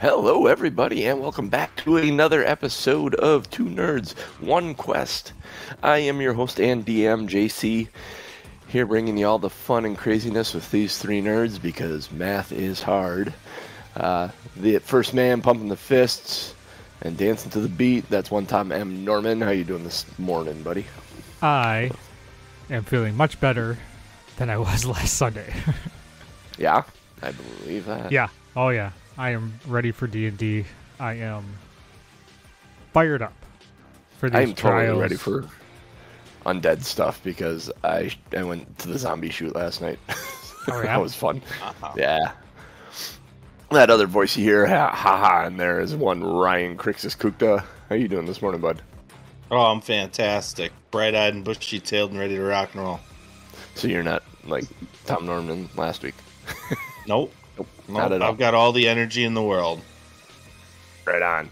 Hello, everybody, and welcome back to another episode of Two Nerds, One Quest. I am your host and DM, JC, here bringing you all the fun and craziness with these three nerds because math is hard. The first man pumping the fists and dancing to the beat, that's one Tom M. Norman. How you doing this morning, buddy? I am feeling much better than I was last Sunday. Yeah, I believe that. Yeah. Oh, yeah. I am ready for D&D. I am fired up for these I am trials. totally ready for undead stuff because I went to the zombie shoot last night. Oh, yeah? That was fun. Yeah. That other voice you hear, ha ha, in there is one Ryan Crixus Kukta. How you doing this morning, bud? Oh, I'm fantastic. Bright-eyed and bushy-tailed and ready to rock and roll. So you're not like Tom Norman last week? Nope. Not at all. I've got all the energy in the world. Right on.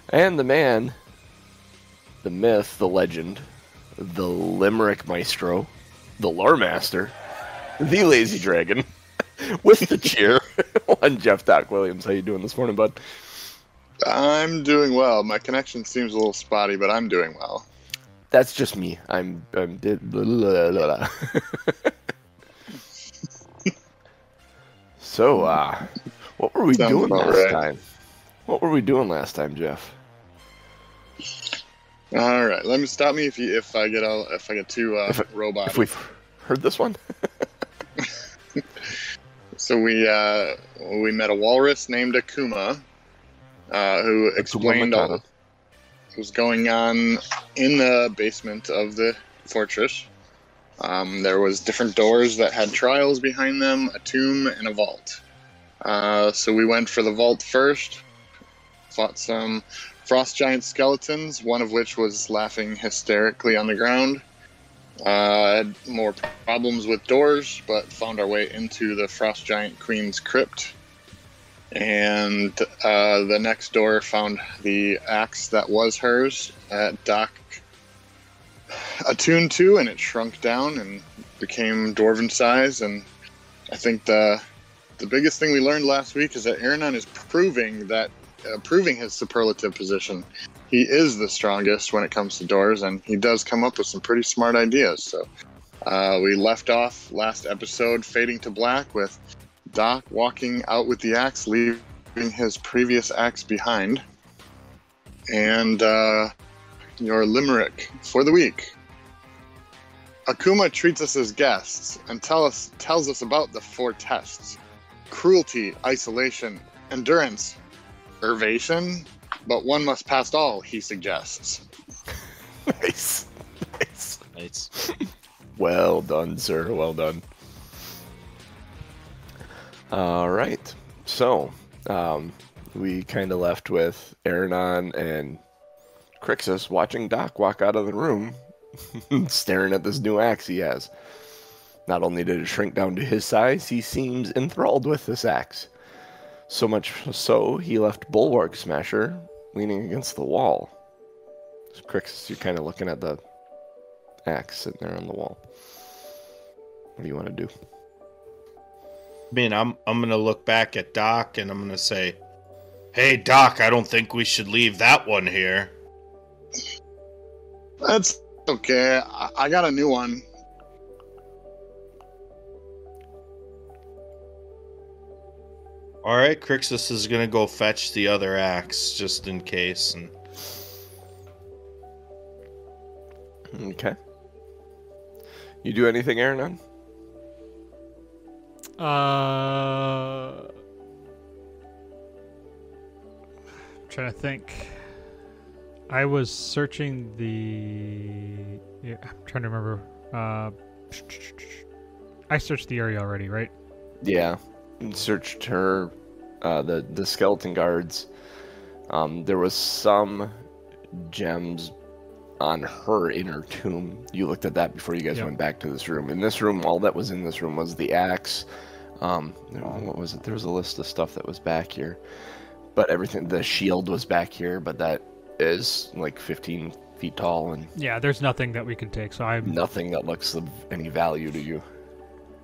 And the man, the myth, the legend, the Limerick Maestro, the Lore Master, the Lazy Dragon, with the cheer, one Jeff Doc Williams. How you doing this morning, bud? I'm doing well. My connection seems a little spotty, but I'm doing well. That's just me. I'm blah, blah, blah. So, what were we Sounds doing about last right. time? What were we doing last time, Jeff? All right, let me stop me if I get too robotic. If we've heard this one? So we met a walrus named Akuma, who explained all Matata. what was going on in the basement of the fortress. There was different doors that had trials behind them, a tomb, and a vault. So we went for the vault first, fought some frost giant skeletons, one of which was laughing hysterically on the ground. Had more problems with doors, but found our way into the frost giant queen's crypt. And the next door found the axe that was hers at Doc attuned to, and it shrunk down and became dwarven size. And I think the biggest thing we learned last week is that Aronan is proving his superlative position. He is the strongest when it comes to doors, and he does come up with some pretty smart ideas. So we left off last episode fading to black with Doc walking out with the axe, leaving his previous axe behind. And your limerick for the week. Akuma treats us as guests and tells us about the 4 tests: cruelty, isolation, endurance, ervation, but one must pass all, he suggests. Nice. Nice. Nice. Well done, sir. Well done. All right. So, we kind of left with Aronan and Crixus watching Doc walk out of the room, staring at this new axe he has. Not only did it shrink down to his size, he seems enthralled with this axe. So much so, he left Bulwark Smasher leaning against the wall. So Crixus, you're kind of looking at the axe sitting there on the wall. What do you want to do? I mean, I'm gonna look back at Doc and I'm gonna say, "Hey, Doc, I don't think we should leave that one here." That's okay. I got a new one. All right, Crixus is gonna go fetch the other axe just in case. And Okay. You do anything, Aronan? I'm trying to think. I was searching the... Yeah, I'm trying to remember. I searched the area already, right? Yeah. And searched her, the skeleton guards. There was some gems on her inner tomb. You looked at that before you guys went back to this room. In this room, all that was in this room was the axe. What was it? There was a list of stuff that was back here. But everything, the shield was back here, but that is like 15 feet tall and Yeah, there's nothing that we can take, so I'm nothing that looks of any value to you.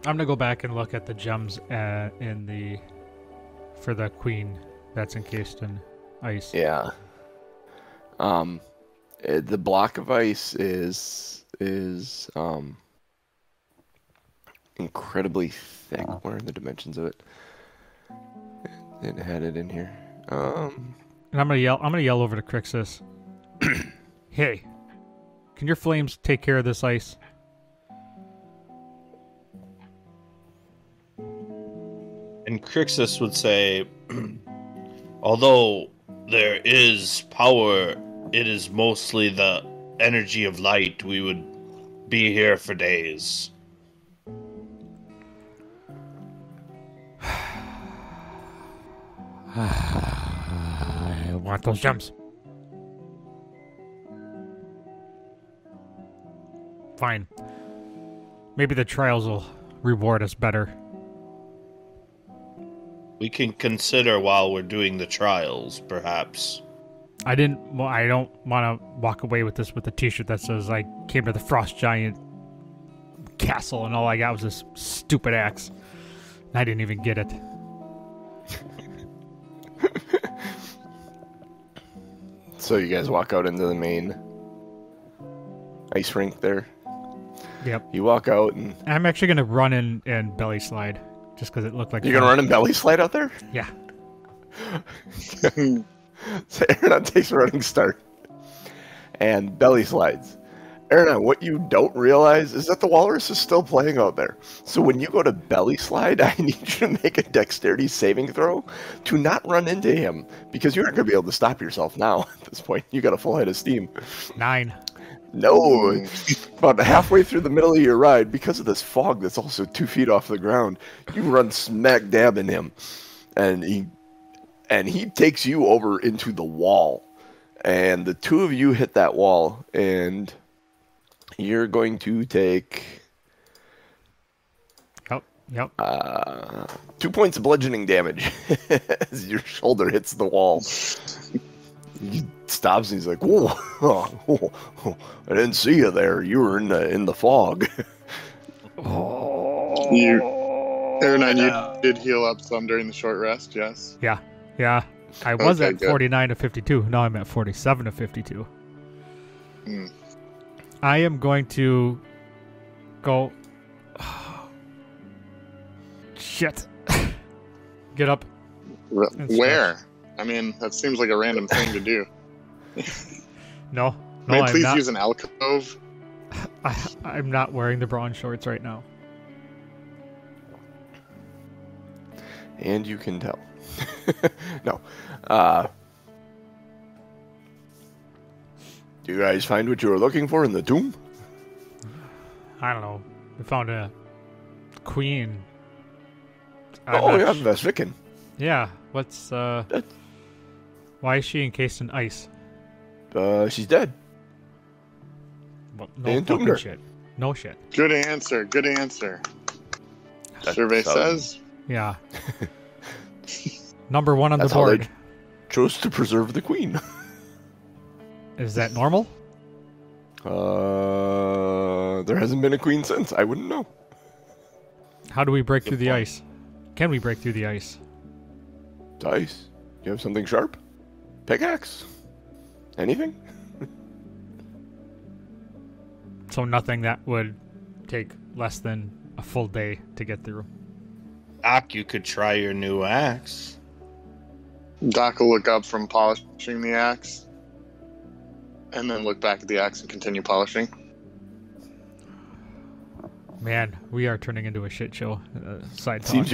gonna go back and look at the gems for the queen that's encased in ice. Yeah. The block of ice is incredibly thick. What are the dimensions of it? It had it in here. And I'm gonna yell over to Crixus. Hey, can your flames take care of this ice? And Crixus would say, although there is power, it is mostly the energy of light. We would be here for days. I want those gems. Fine. Maybe the trials will reward us better. We can consider while we're doing the trials, perhaps. I don't want to walk away with this with a t-shirt that says I came to the Frost Giant castle and all I got was this stupid axe. And I didn't even get it. So you guys walk out into the main ice rink there. Yep. You walk out and I'm actually going to run in and belly slide just because it looked like you're going to run and belly slide out there? Yeah. So Aronan takes a running start and belly slides. Aronan, what you don't realize is that the walrus is still playing out there. So when you go to belly slide, I need you to make a dexterity saving throw to not run into him, because you're not going to be able to stop yourself now at this point. You got a full head of steam. 9. No, about halfway through the middle of your ride, because of this fog that's also 2 feet off the ground, you run smack dab in him, and he takes you over into the wall, and the two of you hit that wall, and you're going to take Yep. 2 points of bludgeoning damage as your shoulder hits the wall. He stops and he's like, "Whoa, whoa, I didn't see you there. You were in the fog." Aronan, you did heal up some during the short rest, yes? Yeah. I was Okay, at good. 49 to 52. Now I'm at 47 to 52. I am going to go. Shit. Get up. Where? I mean, that seems like a random thing to do. No, May I I'm please not. use an alcove? I'm not wearing the bronze shorts right now. And you can tell. No. Do you guys find what you were looking for in the tomb? I don't know. We found a queen. Oh, yeah, Vesviken. Yeah. What's why is she encased in ice? She's dead. Well, They no entombed fucking her. shit. No shit. Good answer, good answer. That Survey sounds- says. Yeah. Number 1 on That's the how they board. chose to preserve the queen. Is that normal? There hasn't been a queen since. I wouldn't know. How do we break through the ice? Can we break through the ice? Dice. You have something sharp? Pickaxe? Anything? So nothing that would take less than a full day to get through. Doc, you could try your new axe. Doc will look up from polishing the axe, and then look back at the axe and continue polishing. Man, we are turning into a shit show. Side talk.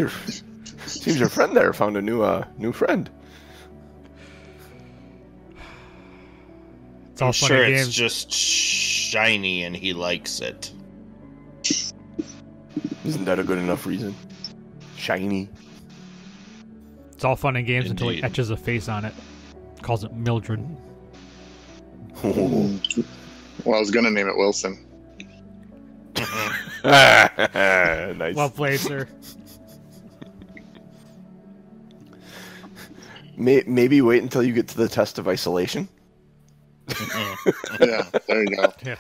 Seems your friend there found a new friend. It's all I'm fun sure and it's games. just shiny and he likes it. Isn't that a good enough reason? Shiny. It's all fun and games until he Indeed. etches a face on it. Calls it Mildred. Well, I was gonna name it Wilson. Nice. Well played, sir. Maybe wait until you get to the test of isolation. Yeah, there you go. Yeah.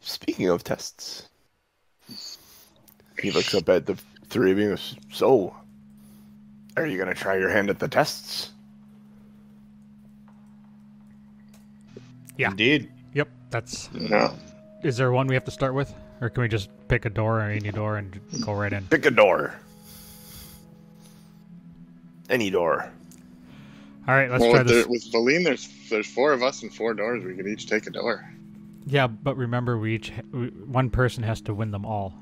Speaking of tests, He looks up at the three of you. So, are you going to try your hand at the tests? Yeah. Indeed. Yep. That's. Yeah. Is there one we have to start with, or can we just pick a door or any door and go right in? Pick a door. Any door. All right, let's try this. With Valine, there's 4 of us and 4 doors. We could each take a door. Yeah, but remember, one person has to win them all.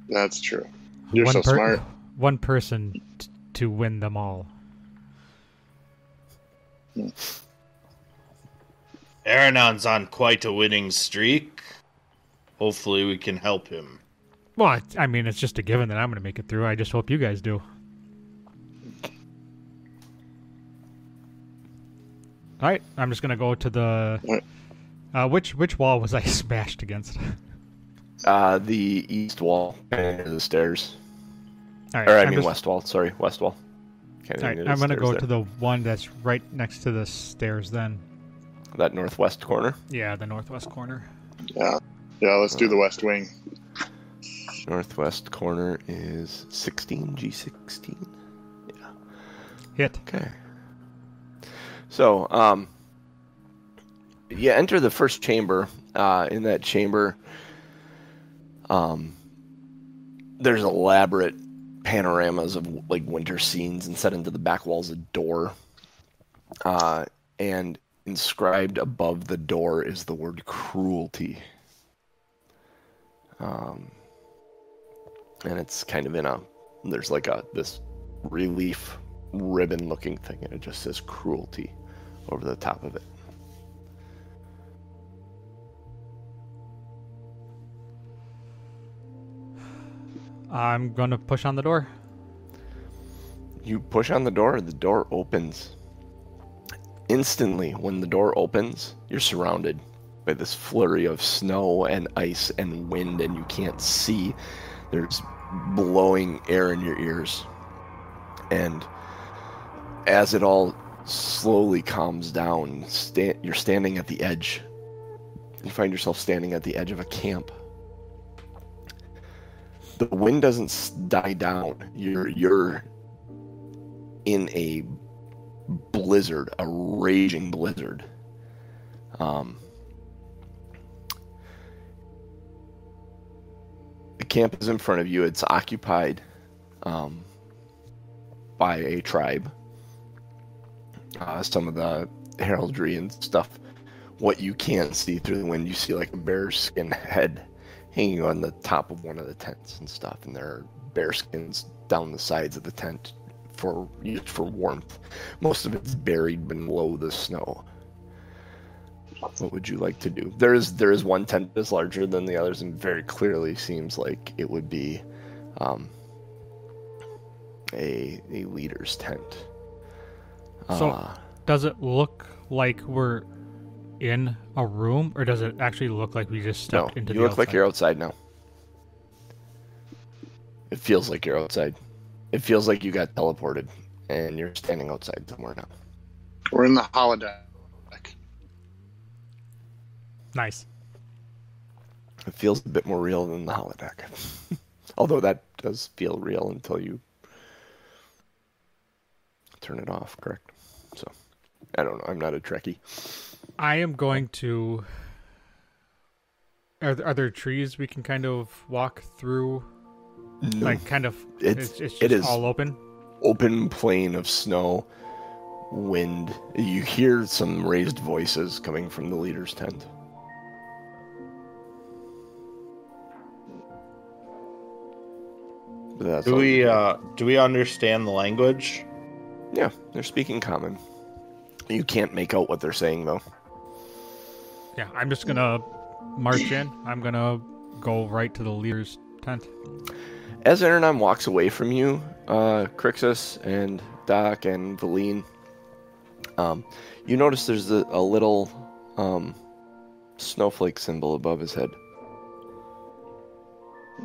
That's true. You're so smart. One person to win them all. Aronon's on quite a winning streak. Hopefully we can help him. Well, I mean, it's just a given that I'm going to make it through. I just hope you guys do. All right, I'm just going to go to the... which wall was I smashed against? The east wall and the stairs. All right, Or, I mean, west wall. Sorry, west wall. All right, I'm going to go to the one that's right next to the stairs then. That northwest corner? Yeah, the northwest corner. Yeah. Yeah, let's do the west wing. Northwest corner is 16, G16. Yeah. Hit. Okay. So, you enter the first chamber. In that chamber, there's elaborate panoramas of like winter scenes, and set into the back walls a door. And inscribed above the door is the word cruelty. And it's kind of there's like this relief ribbon looking thing, and it just says cruelty over the top of it. I'm going to push on the door. You push on the door opens. Instantly, when the door opens, you're surrounded by this flurry of snow and ice and wind, and you can't see. There's blowing air in your ears. And as it all slowly calms down, you're standing at the edge. You find yourself standing at the edge of a camp. The wind doesn't die down. You're in a blizzard, a raging blizzard. The camp is in front of you. It's occupied by a tribe. Some of the heraldry and stuff, what you can't see through the wind, you see like a bear skin head hanging on the top of one of the tents and stuff, and there are bear skins down the sides of the tent used for warmth. Most of it's buried below the snow. What would you like to do? There is one tent that's larger than the others, and very clearly seems like it would be a leader's tent. So, does it look like we're in a room, or does it actually look like we just stepped into the outside? You look like you're outside now. It feels like you're outside. It feels like you got teleported, and you're standing outside somewhere now. We're in the holodeck. Nice. It feels a bit more real than the holodeck. Although that does feel real until you turn it off, correct? So, I don't know. I'm not a Trekkie. I am going to... Are there trees we can kind of walk through? No. Like, kind of... It's just it is all open? Open plain of snow, wind. You hear some raised voices coming from the leader's tent. Do we understand the language? Yeah, they're speaking common. You can't make out what they're saying, though. Yeah, I'm just gonna march in. I'm gonna go right to the leader's tent. As Aronan walks away from you, Crixus and Doc and Valine, you notice there's a little snowflake symbol above his head.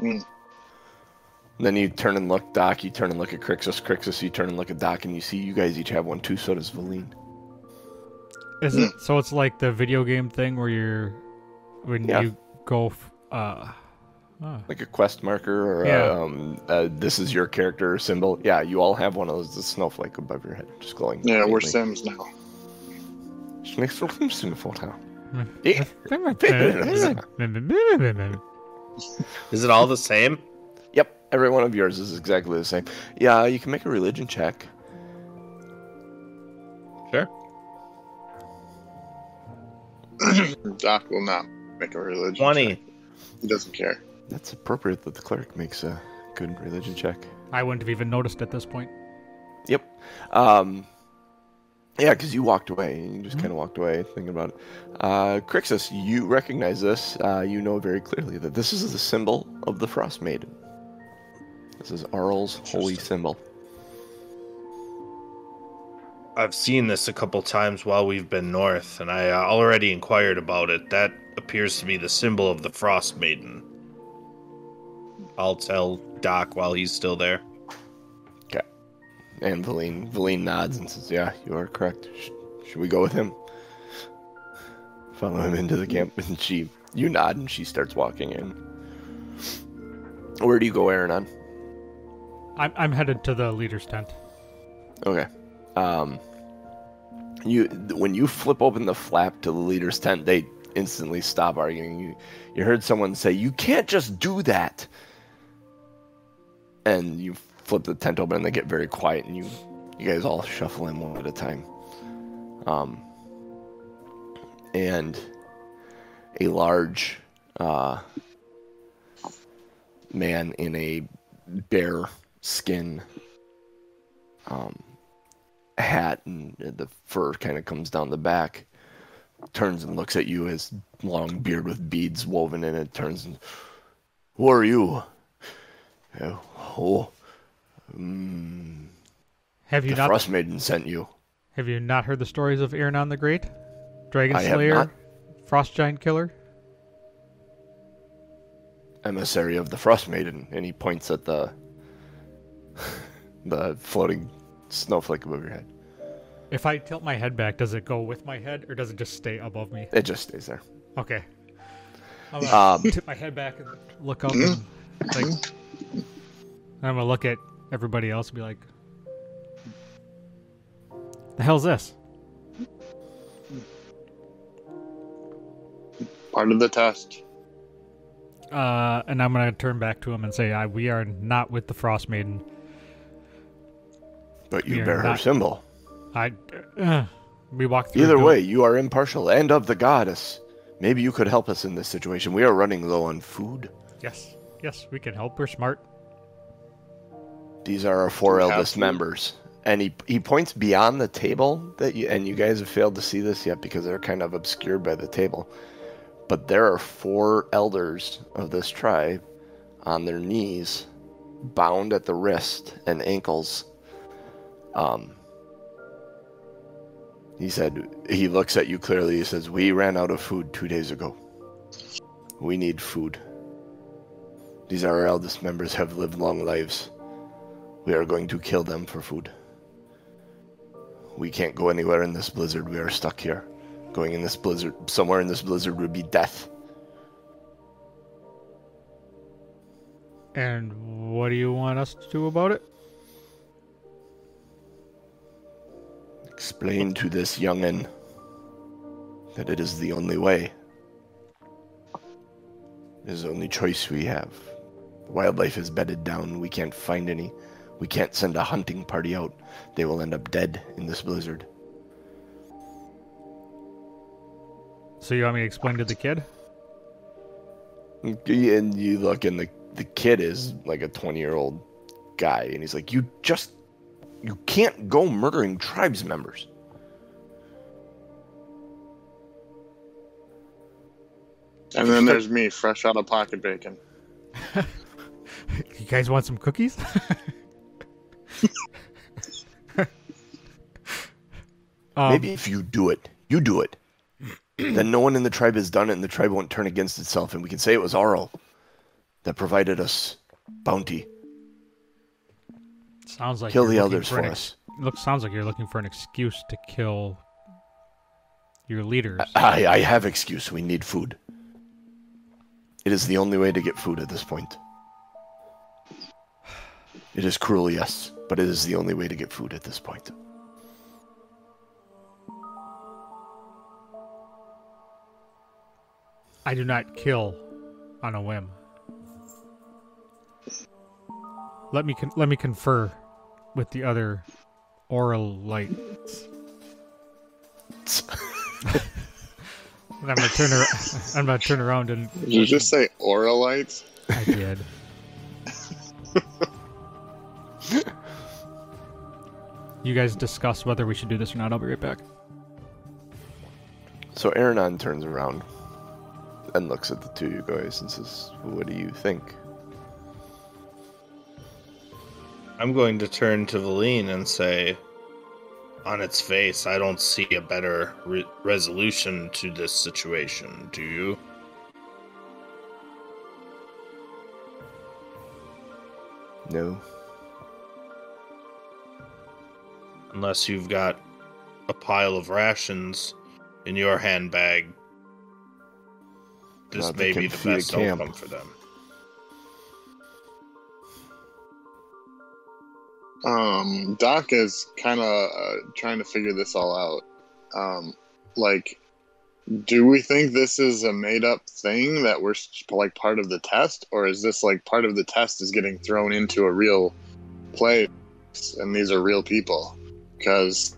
Mm. Then you turn and look, Doc, you turn and look at Crixus, Crixus, you turn and look at Doc, and you see you guys each have one too, so does Valine. Is it so? It's like the video game thing where you go. Oh. Like a quest marker or this is your character symbol. Yeah, you all have one of those, the snowflake above your head, just glowing. Yeah, we're faintly. Sims now. Niks voor Simpson photo. Is it all the same? Yep, every one of yours is exactly the same. Yeah, you can make a religion check. Sure. Doc will not make a religion 20. check. He doesn't care. That's appropriate that the cleric makes a good religion check. I wouldn't have even noticed at this point. Yep. Yeah, because you walked away. You just kind of walked away thinking about it. Crixus, you recognize this. You know very clearly that this is the symbol of the Frost Maiden. This is Arl's holy symbol. I've seen this a couple times while we've been north, and I already inquired about it. That appears to be the symbol of the Frost Maiden. I'll tell Doc while he's still there. Okay. And Valine nods and says, yeah, you are correct. Should we go with him? Follow him into the camp. And you nod and she starts walking in. Where do you go, Aronan? I'm headed to the leader's tent. Okay. When you flip open the flap to the leader's tent, they instantly stop arguing. You heard someone say, "You can't just do that." And you flip the tent open, and they get very quiet, and you guys all shuffle in one at a time. And a large man in a bear skin hat, and the fur kind of comes down the back, turns and looks at you, his long beard with beads woven in it, turns and, who are you? Have you The not Frost Maiden sent you. Have you not heard the stories of Aronan the Great? Dragon I have Slayer? not. Frost Giant Killer? Emissary of the Frost Maiden, and he points at the floating snowflake above your head. If I tilt my head back, does it go with my head, or does it just stay above me? It just stays there. Okay. I'm gonna tip my head back and look up, and I'm gonna look at everybody else and be like, "The hell's this?" Part of the test. And I'm gonna turn back to him and say, "We are not with the Frost Maiden. But you You're bear her not- symbol. We walked through. Either way, you are impartial and of the goddess. Maybe you could help us in this situation. We are running low on food. Yes, we can help. We're smart. These are our four Do we have eldest food? members." And he points beyond the table and you guys have failed to see this yet because they're kind of obscured by the table. But there are 4 elders of this tribe on their knees, bound at the wrist and ankles. He said, he looks at you clearly. He says, "We ran out of food 2 days ago. We need food. These are our eldest members, have lived long lives. We are going to kill them for food. We can't go anywhere in this blizzard. We are stuck here. Going in this blizzard, somewhere in this blizzard would be death." And what do you want us to do about it? Explain to this young'un that it is the only way. It is the only choice we have. Wildlife is bedded down. We can't find any. We can't send a hunting party out. They will end up dead in this blizzard. So you want me to explain to the kid? And you look, and the kid is like a 20-year-old guy, and he's like, you can't go murdering tribes members. And then there's me, fresh out of pocket bacon. You guys want some cookies? Maybe if you do it, then no one in the tribe has done it, and the tribe won't turn against itself, and we can say it was Arl that provided us bounty. Sounds like Kill you're the looking elders for an us. Sounds like you're looking for an excuse to kill your leaders. I have excuse. We need food. It is the only way to get food at this point. It is cruel, yes, but it is the only way to get food at this point. I do not kill on a whim. Let me confer with the other oral lights. And I'm gonna turn around and. Did you just say Oralites? I did. You guys discuss whether we should do this or not. I'll be right back. So Aronan turns around and looks at the two of you guys and says, "What do you think?" I'm going to turn to Valine and say, on its face, I don't see a better resolution to this situation. Do you? No. Unless you've got a pile of rations in your handbag, this They may can be the feed a best camp. outcome for them. Doc is kind of trying to figure this all out. Like, do we think this is a made-up thing that we're like part of the test, or is this like part of the test is getting thrown into a real place, and these are real people? Because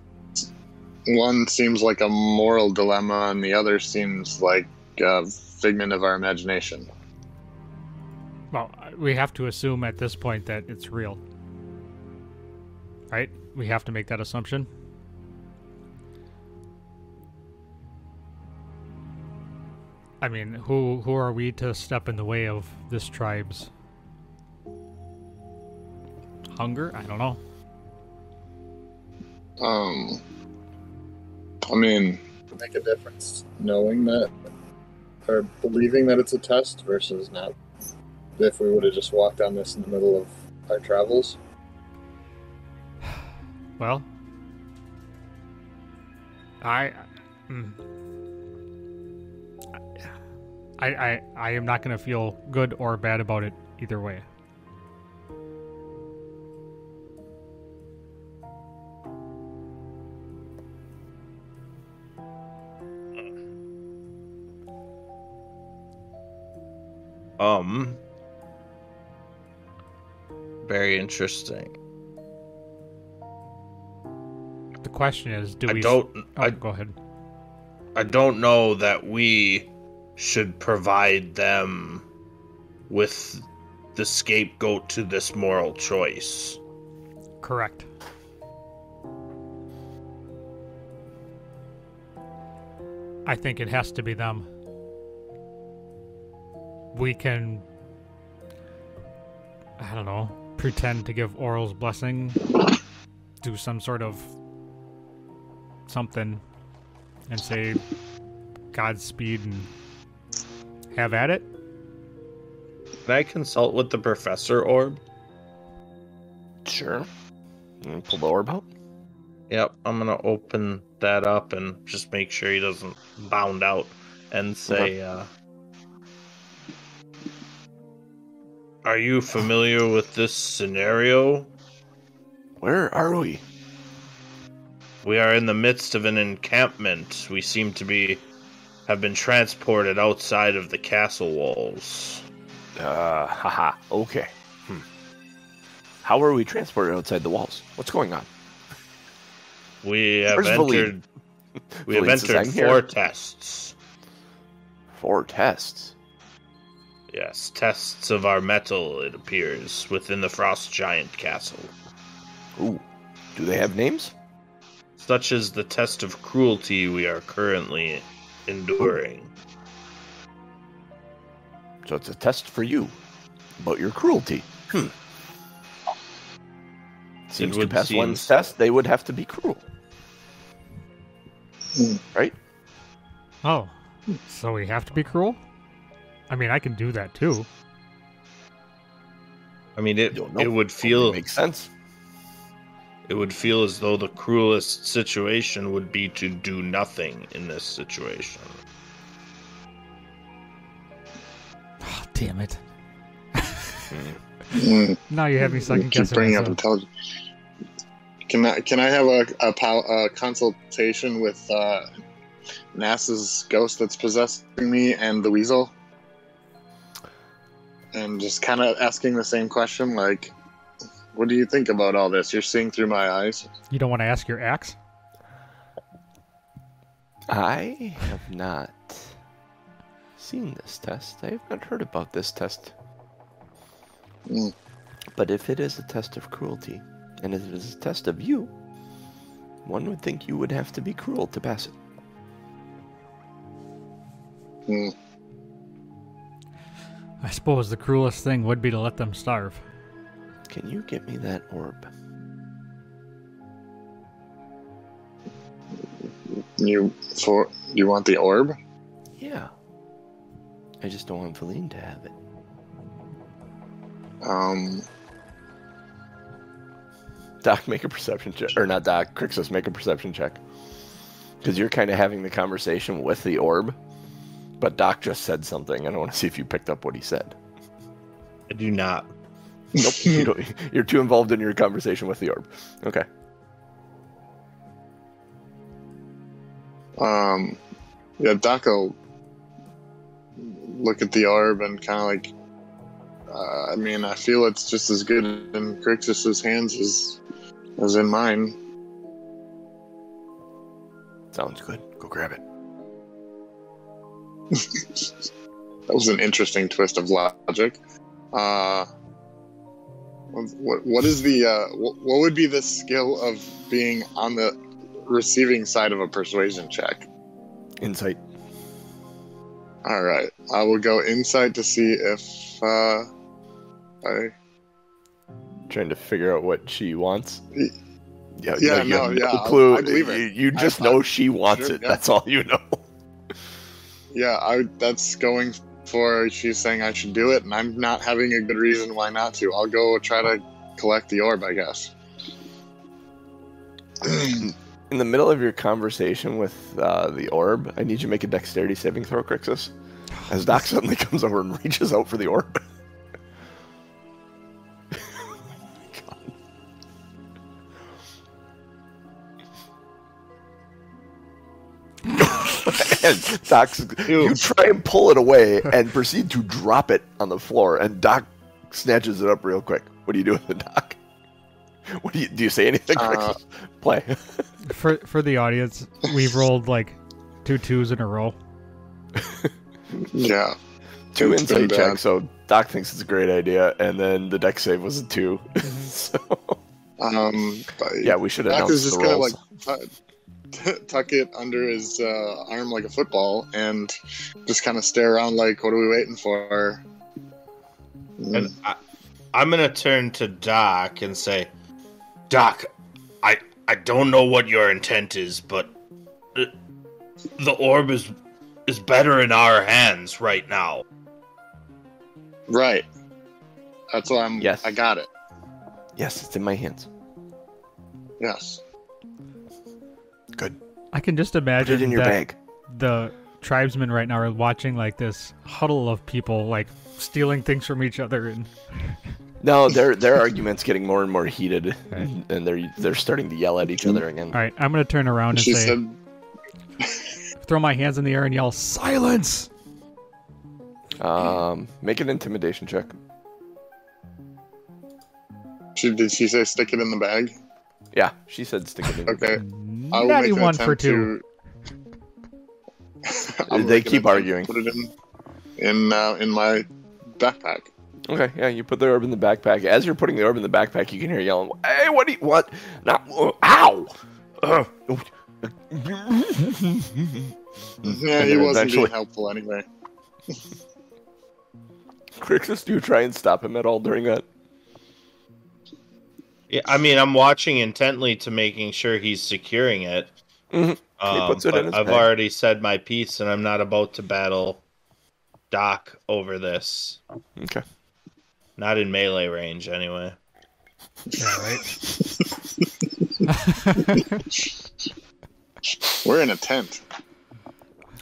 one seems like a moral dilemma, and the other seems like a figment of our imagination. Well, we have to assume at this point that it's real. Right? We have to make that assumption. I mean, who are we to step in the way of this tribe's hunger? I don't know. I mean, make a difference knowing that or believing that it's a test versus not. If we would have just walked on this in the middle of our travels. Well, I am not going to feel good or bad about it either way. Very interesting. The question is, do we... Go ahead. I don't know that we should provide them with the scapegoat to this moral choice. Correct. I think it has to be them. We can, I don't know, pretend to give Oral's blessing, do some sort of something, and say Godspeed and have at it. Can I consult with the professor orb? Sure. Pull the orb out. Yep, I'm gonna open that up and just make sure he doesn't bound out and say, are you familiar with this scenario? Where are we? We are in the midst of an encampment. We seem to have been transported outside of the castle walls. Haha, okay. How are we transported outside the walls? What's going on? We have Where's entered. We have Valine says, entered "I'm 4 here." tests. 4 tests. Yes, tests of our metal, it appears, within the Frost Giant Castle. Ooh. Do they have names? Such as the test of cruelty we are currently enduring. So it's a test for you about your cruelty. Seems to would pass seem one's so. test, they would have to be cruel. Right? Oh, so we have to be cruel? I mean, I can do that too. I mean, it Don't know. would Totally feel makes sense. it would feel as though the cruelest situation would be to do nothing in this situation. Damn it. Mm. Now you have me second Keep guessing bringing up myself. intelligence. Can I have a consultation with NASA's ghost that's possessing me and the weasel? And just kind of asking the same question, like, what do you think about all this? You're seeing through my eyes. You don't want to ask your axe? I have not seen this test. I have not heard about this test. Mm. But if it is a test of cruelty, and if it is a test of you, one would think you would have to be cruel to pass it. Mm. I suppose the cruelest thing would be to let them starve. Can you get me that orb? You want the orb? Yeah. I just don't want Feline to have it. Doc, make a perception check. Or not Doc, Crixus, make a perception check. Because you're kind of having the conversation with the orb. But Doc just said something. I don't want to see if you picked up what he said. I do not. Nope. You're too involved in your conversation with the orb. Okay. Yeah, Doc will look at the orb and kind of like, I mean, I feel it's just as good in Crixus's hands as in mine. Sounds good. Go grab it. That was an interesting twist of logic. What is the what would be the skill of being on the receiving side of a persuasion check? Insight. All right, I will go insight to see if I. Trying to figure out what she wants. Yeah, Yeah, you have no, clue. I believe it. You just know she wants Sure, it. yeah. That's all you know. Yeah, that's going for. She's saying I should do it, and I'm not having a good reason why not to. I'll go try to collect the orb, I guess. In the middle of your conversation with the orb, I need you to make a dexterity saving throw, Crixus. As Doc suddenly comes over and reaches out for the orb. And Doc's, you try and pull it away and proceed to drop it on the floor, and Doc snatches it up real quick. What do you do with it, Doc? What do you say anything? Crixus? Play. For the audience, we've rolled like 2 2s in a row. Yeah. 2 It's been insight bad. checks, so Doc thinks it's a great idea, and then the dex save was a 2. So But yeah, we should Doc announce is the just gonna rolls. tuck it under his arm like a football and just kind of stare around like, what are we waiting for? And I'm gonna turn to Doc and say, Doc, I don't know what your intent is, but the orb is better in our hands right now. Right. That's why Yes. I got it. Yes, it's in my hands. Yes. Good. I can just Put imagine it in your that bag. the tribesmen right now are watching like this huddle of people like stealing things from each other, and No, their argument's getting more and more heated, Right. and they're starting to yell at each other again. all right, I'm gonna turn around and She say, said, throw my hands in the air and yell, "Silence!" Make an intimidation check. did she say stick it in the bag? Yeah, she said stick it in. your Okay. bag. I will make an 91 for attempt 2. I'll They make an keep attempt arguing. to Put it in my backpack. Okay, yeah, you put the orb in the backpack. As you're putting the orb in the backpack, you can hear yelling, "Hey, what? Not, ow!" Yeah, And he then wasn't eventually- being helpful anyway. Crixus, do you try and stop him at all during that? Yeah, I mean, I'm watching intently to making sure he's securing it. Mhm. He puts it in But his I've bag. already said my piece, and I'm not about to battle Doc over this. Okay. Not in melee range, anyway. Yeah, right. We're in a tent.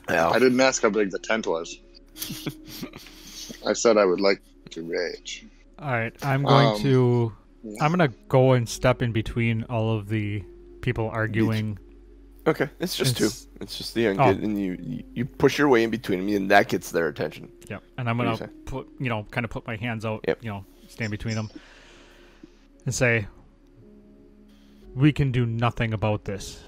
Yeah. I didn't ask how big the tent was. I said I would like to rage. All right, I'm going to. yeah. I'm gonna go and step in between all of the people arguing. Okay, it's just two. It's- It's just the young Oh. kid, and you push your way in between them, and that gets their attention. Yep, and I'm What do gonna you put, kind of put my hands out, Yep. stand between them, and say, "We can do nothing about this.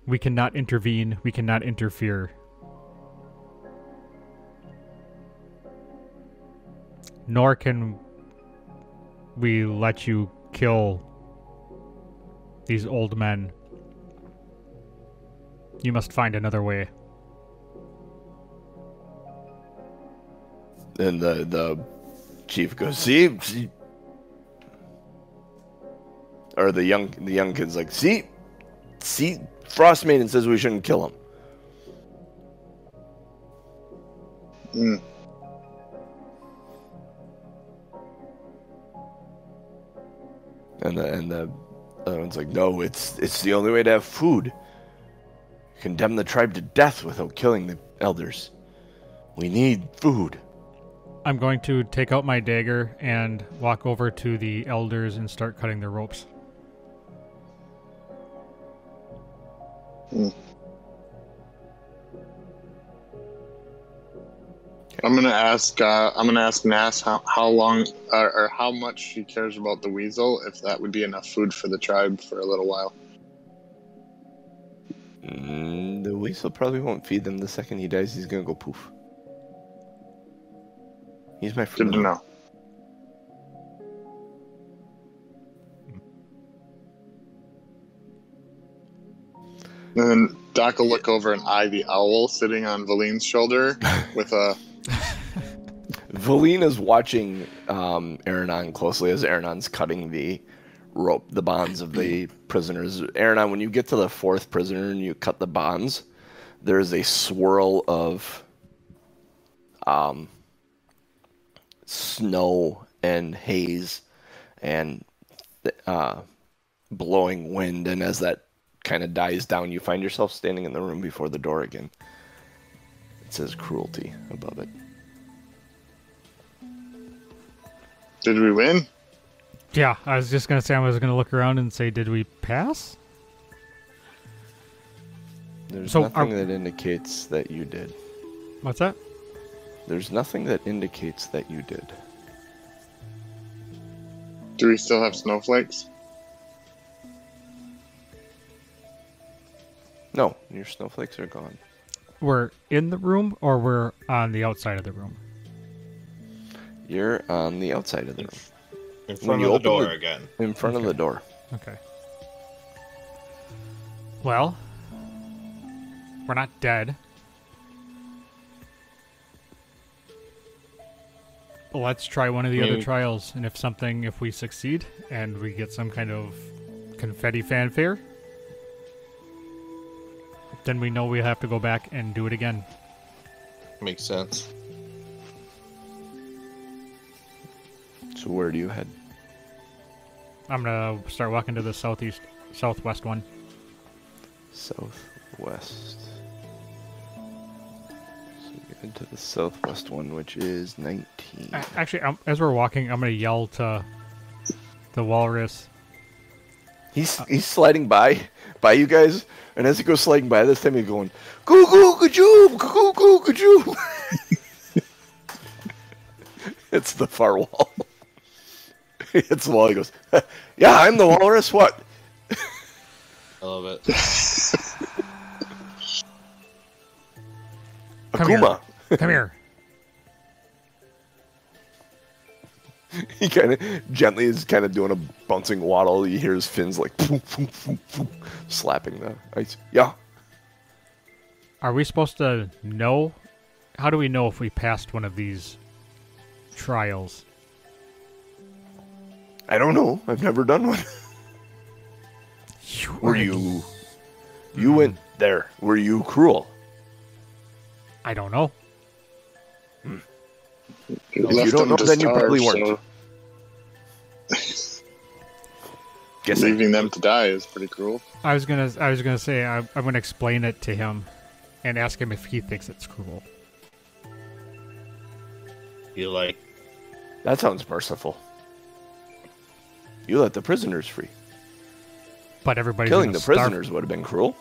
We cannot intervene. We cannot interfere. Nor can we let you kill these old men. You must find another way." And the chief goes, see, or the young kid's like, see, Frost Maiden says we shouldn't kill him. Mm. And the other one's like, no, it's the only way to have food. Condemn the tribe to death without killing the elders. We need food. I'm going to take out my dagger and walk over to the elders and start cutting their ropes. I'm gonna ask Nass how long or how much she cares about the weasel. If that would be enough food for the tribe for a little while. The weasel probably won't feed them. The second he dies, he's gonna go poof. He's my friend. Good to know. And then Doc will look over and eye the owl sitting on Valine's shoulder with a. Valine is watching Aronan closely as Aronon's cutting the rope, the bonds of the prisoners. Aronan, when you get to the fourth prisoner and you cut the bonds, there's a swirl of snow and haze and blowing wind, and as that kind of dies down, you find yourself standing in the room before the door again. It says cruelty above it. Did we win? Yeah, I was just going to say, I was going to look around and say, did we pass? There's So nothing that indicates that you did. What's that? There's nothing that indicates that you did. Do we still have snowflakes? No, your snowflakes are gone. We're in the room or we're on the outside of the room? You're on the outside of the room. In When front you of the open door the- again. In front of the door. Okay. Well, we're not dead. Let's try one of the other Maybe. trials, and if we succeed and we get some kind of confetti fanfare, then we know we have to go back and do it again. Makes sense. So where do you head? I'm gonna start walking to the southwest one. Southwest. So you get into the southwest one, which is 19. Actually, as we're walking, I'm gonna yell to the walrus. He's sliding by you guys, and as he goes sliding by, this time he's going, goo goo gajoo, goo goo gajoo. It's the far wall. It's the wall. He goes, yeah, I'm the walrus. What? I love it. Come here. Akuma. Come here. He kind of gently is kind of doing a bouncing waddle. You hear his fins like slapping the ice. Yeah. Are we supposed to know? How do we know if we passed one of these trials? I don't know. I've never done one. Were you? You went there. Were you cruel? I don't know. You If you don't know, then you probably weren't. So Guessing. leaving them to die is pretty cruel. I was gonna say I'm gonna explain it to him, and ask him if he thinks it's cruel. You like, That sounds merciful. You let the prisoners free. But everybody's Killing gonna the starve. prisoners would have been cruel.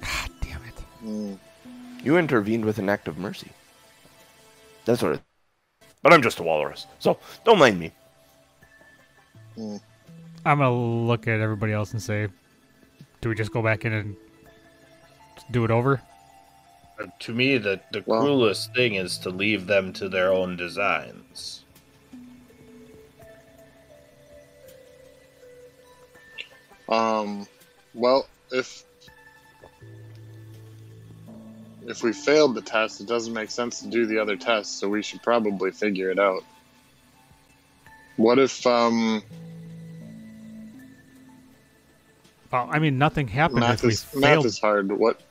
God damn it. You intervened with an act of mercy. That's what it... But I'm just a walrus, so don't mind me. I'm gonna look at everybody else and say, do we just go back in and do it over? to me, the cruelest thing is to leave them to their own designs. Well, if we failed the test, it doesn't make sense to do the other tests, so we should probably figure it out. What if, Well, I mean, nothing happened if we math failed. is hard. What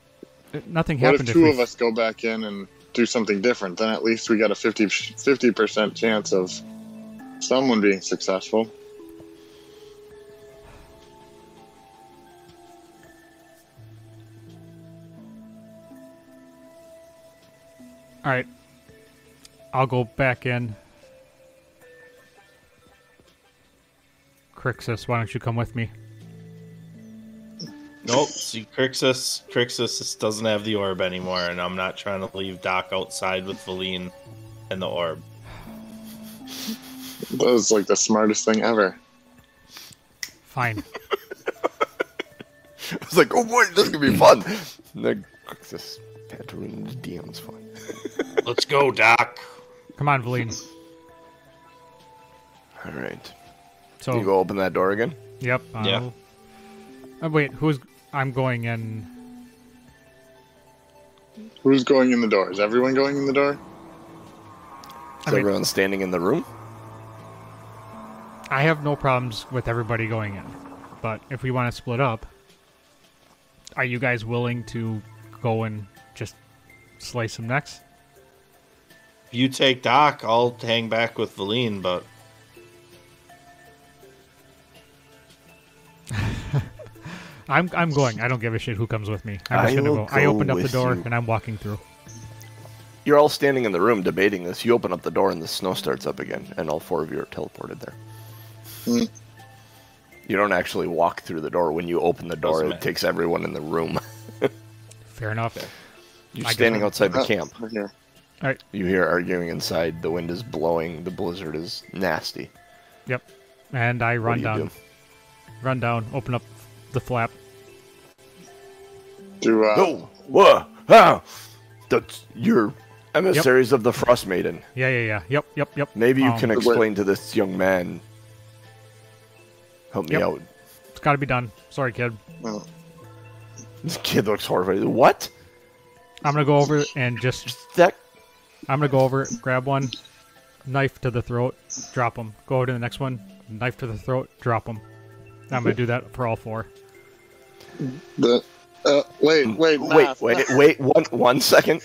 Nothing if happened if two we of us go back in and do something different? Then at least we got a 50% chance of someone being successful. All right. I'll go back in. Crixus, why don't you come with me? Nope. See, Crixus doesn't have the orb anymore, and I'm not trying to leave Doc outside with Valine and the orb. That was like the smartest thing ever. Fine. I was like, oh boy, this is going to be fun. And then this had to ruin the DM's fun. Let's go, Doc. Come on, Valine. All right. So, You go open that door again? yep. Yeah. Wait, I'm going in. Who's going in the door? Is everyone going in the door? Is everyone standing in the room? I have no problems with everybody going in. But if we want to split up, are you guys willing to go and just slice some necks? If you take Doc, I'll hang back with Valine, but I'm going. I don't give a shit who comes with me. I'm just I gonna will go. I go opened up the with door you. and I'm walking through. You're all standing in the room debating this. You open up the door and the snow starts up again, and all four of you are teleported there. Hmm. You don't actually walk through the door. When you open the door, Doesn't it matter. takes everyone in the room. Fair enough. You're I standing get outside the camp. We're here. All right. You hear arguing inside. The wind is blowing. The blizzard is nasty. Yep. And I What run do you down. do? Run down. Open up the flap. Oh, whoa, ah! That's your emissaries of the Frost Maiden. Yeah. Yep. Maybe you can Wait. explain to this young man. Help me Yep. out. It's got to be done. Sorry, kid. Oh, This kid looks horrified. What? I'm gonna go over and just. That? I'm gonna go over, grab one, knife to the throat, drop him. Go over to the next one, knife to the throat, drop him. I'm gonna do that for all four. wait, math. Wait, one second.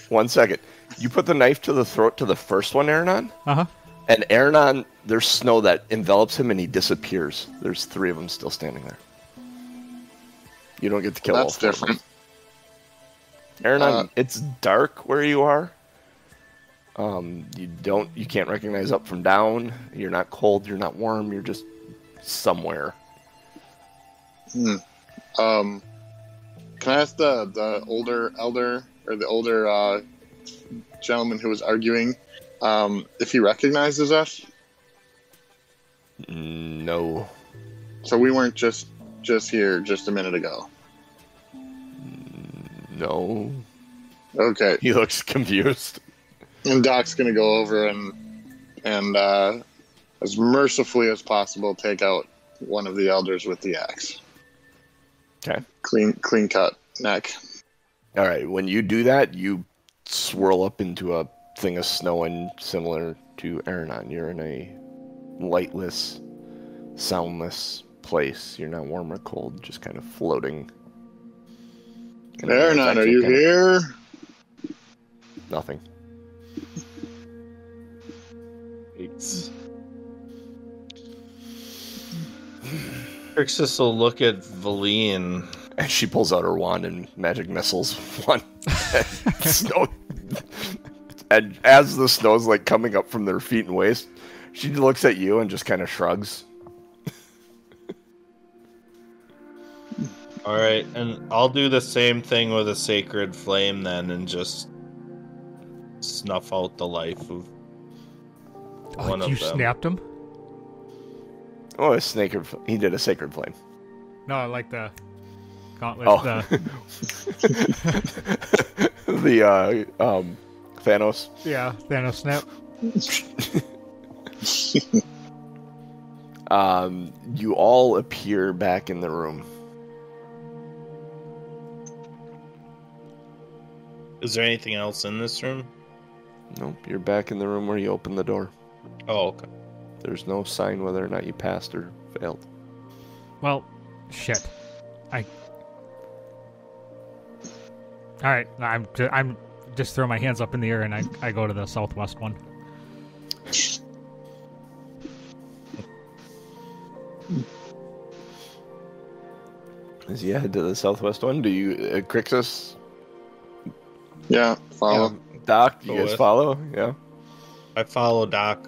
You put the knife to the throat to the first one, Aronan, Uh huh. and Aronan, there's snow that envelops him and he disappears. There's three of them still standing there. You don't get to kill all That's four of them. different. Aronan, it's dark where you are. You can't recognize up from down. You're not cold, you're not warm, you're just somewhere. Can I ask the older elder or the older gentleman who was arguing if he recognizes us? No. So we weren't just here just a minute ago. No. Okay, He looks confused. and Doc's gonna go over and as mercifully as possible take out one of the elders with the axe. Okay. Clean cut neck. All right. When you do that, you swirl up into a thing of snow, and similar to Aronan, you're in a lightless, soundless place. You're not warm or cold, just kind of floating. And it's Aronan, are actually you kind of here? Nothing. Crixus will look at Valine And she pulls out her wand and magic missiles one. Snow. And as the snow's like coming up from their feet and waist, she looks at you and just kind of shrugs. All right, and I'll do the same thing with a sacred flame then, and just snuff out the life of one You of them. snapped him? Oh, he did a sacred flame. No, I like the gauntlet. Oh. The, Thanos. yeah, Thanos snap. You all appear back in the room. Is there anything else in this room? Nope, you're back in the room where you opened the door. Oh, okay. There's no sign whether or not you passed or failed. Well, shit. Alright, I'm just throwing my hands up in the air and I go to the southwest one. As you head to the southwest one, do you, Crixus? Yeah, follow. Doc, you Go guys with. follow? Yeah. I follow Doc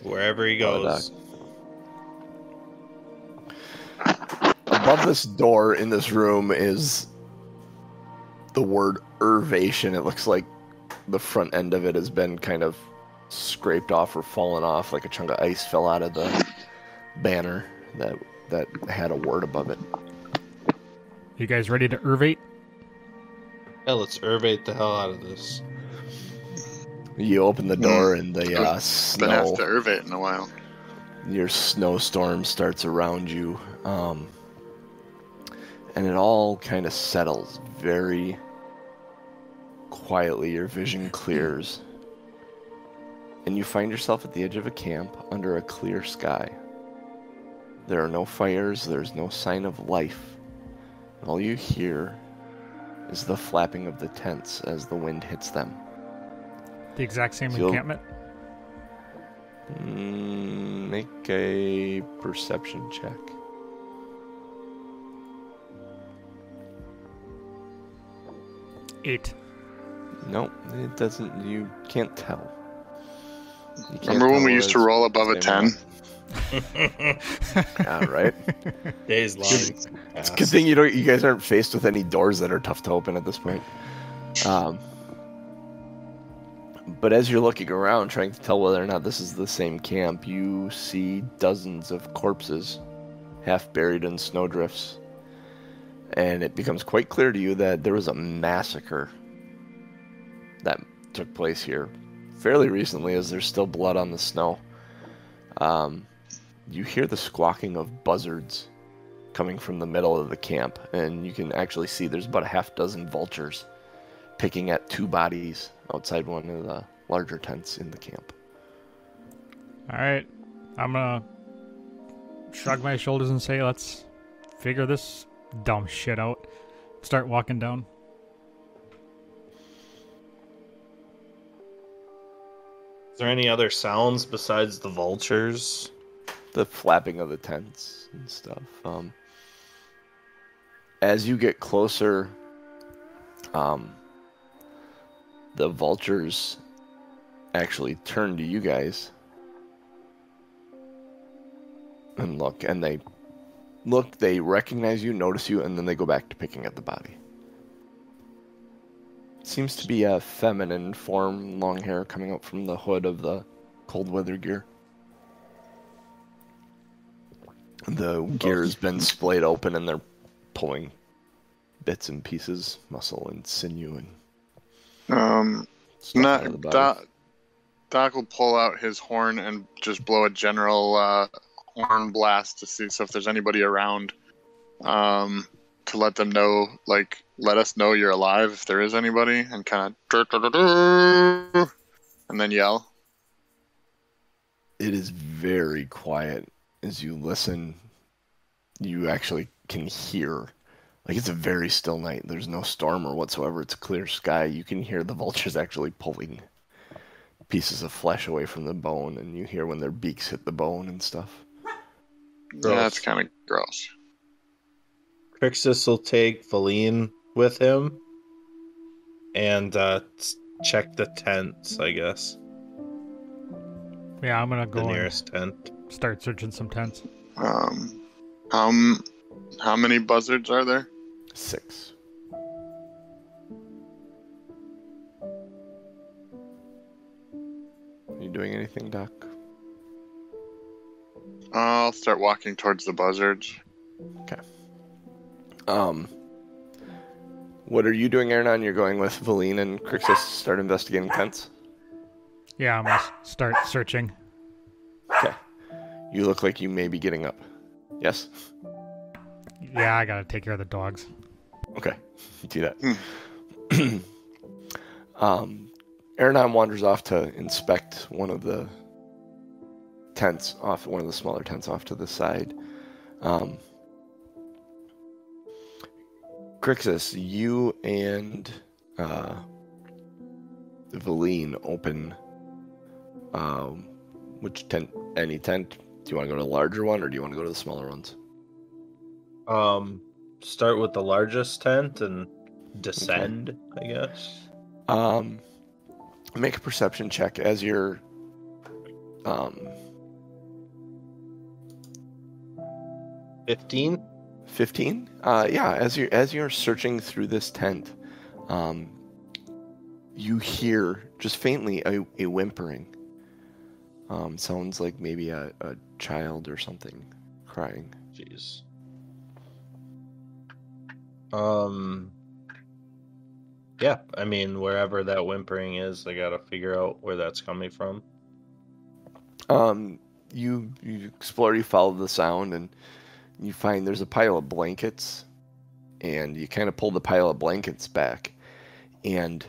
wherever he Follow goes. Above this door in this room is the word Irvation. It looks like the front end of it has been kind of scraped off or fallen off, like a chunk of ice fell out of the banner that had a word above it. You guys ready to Irvate? Yeah, let's urbate the hell out of this. You open the door and the Been asked snow, to Irvate in a while. your snowstorm starts around you, and it all kind of settles very quietly. Your vision clears, and you find yourself at the edge of a camp under a clear sky. There are no fires, there's no sign of life. All you hear is the flapping of the tents as the wind hits them. The exact same You'll- encampment? Make a perception check. Eight. No, it doesn't. You can't tell. You can't Remember when tell we used to whether roll above a it's the 10? same one. Yeah, right. Days long. It's a good thing you guys aren't faced with any doors that are tough to open at this point. But as you're looking around, trying to tell whether or not this is the same camp, you see dozens of corpses, half buried in snowdrifts. And it becomes quite clear to you that there was a massacre that took place here fairly recently, as there's still blood on the snow. You hear the squawking of buzzards coming from the middle of the camp, and you can actually see there's about a half dozen vultures picking at two bodies outside one of the larger tents in the camp. Alright. I'm gonna shrug my shoulders and say, let's figure this dumb shit out. Start walking down. Is there any other sounds besides the vultures? The flapping of the tents and stuff. As you get closer, the vultures actually turn to you guys and look, and they recognize you, notice you, and then they go back to picking at the body. Seems to be a feminine form, long hair coming out from the hood of the cold weather gear. The gear has been splayed open and they're pulling bits and pieces, muscle and sinew and stuff out of the body. Doc will pull out his horn and just blow a general horn blast to see if there's anybody around, to let them know, like, let us know you're alive if there is anybody, and kind of and then yell. It is very quiet. As you listen, you actually can hear, like, it's a very still night. There's no storm or whatsoever. It's a clear sky. You can hear the vultures actually pulling pieces of flesh away from the bone, and you hear when their beaks hit the bone and stuff. Yeah, that's kind of gross. Crixus will take Valine with him and check the tents, I guess. Yeah, I'm gonna The go and nearest tent. start searching some tents. How how many buzzards are there? 6. Are you doing anything, Doc? I'll start walking towards the buzzards. Okay. What are you doing, Aronan? You're going with Valine and Crixus to start investigating tents? Yeah, I'm gonna start searching. Okay. You look like you may be getting up. Yes? Yeah, I gotta take care of the dogs. Okay. Do that. Aronan wanders off to inspect one of the tents off, one of the smaller tents off to the side. Crixus, you and Valine open which tent? Any tent? Do you want to go to the larger one or do you want to go to the smaller ones? Start with the largest tent and descend, I guess. Make a perception check as you're 15? 15? Yeah, as you're searching through this tent, you hear just faintly a whimpering. Sounds like maybe a child or something crying. Jeez. Yeah, I mean, wherever that whimpering is, I gotta figure out where that's coming from. You explore, you follow the sound, and you find there's a pile of blankets, and you kind of pull the pile of blankets back, and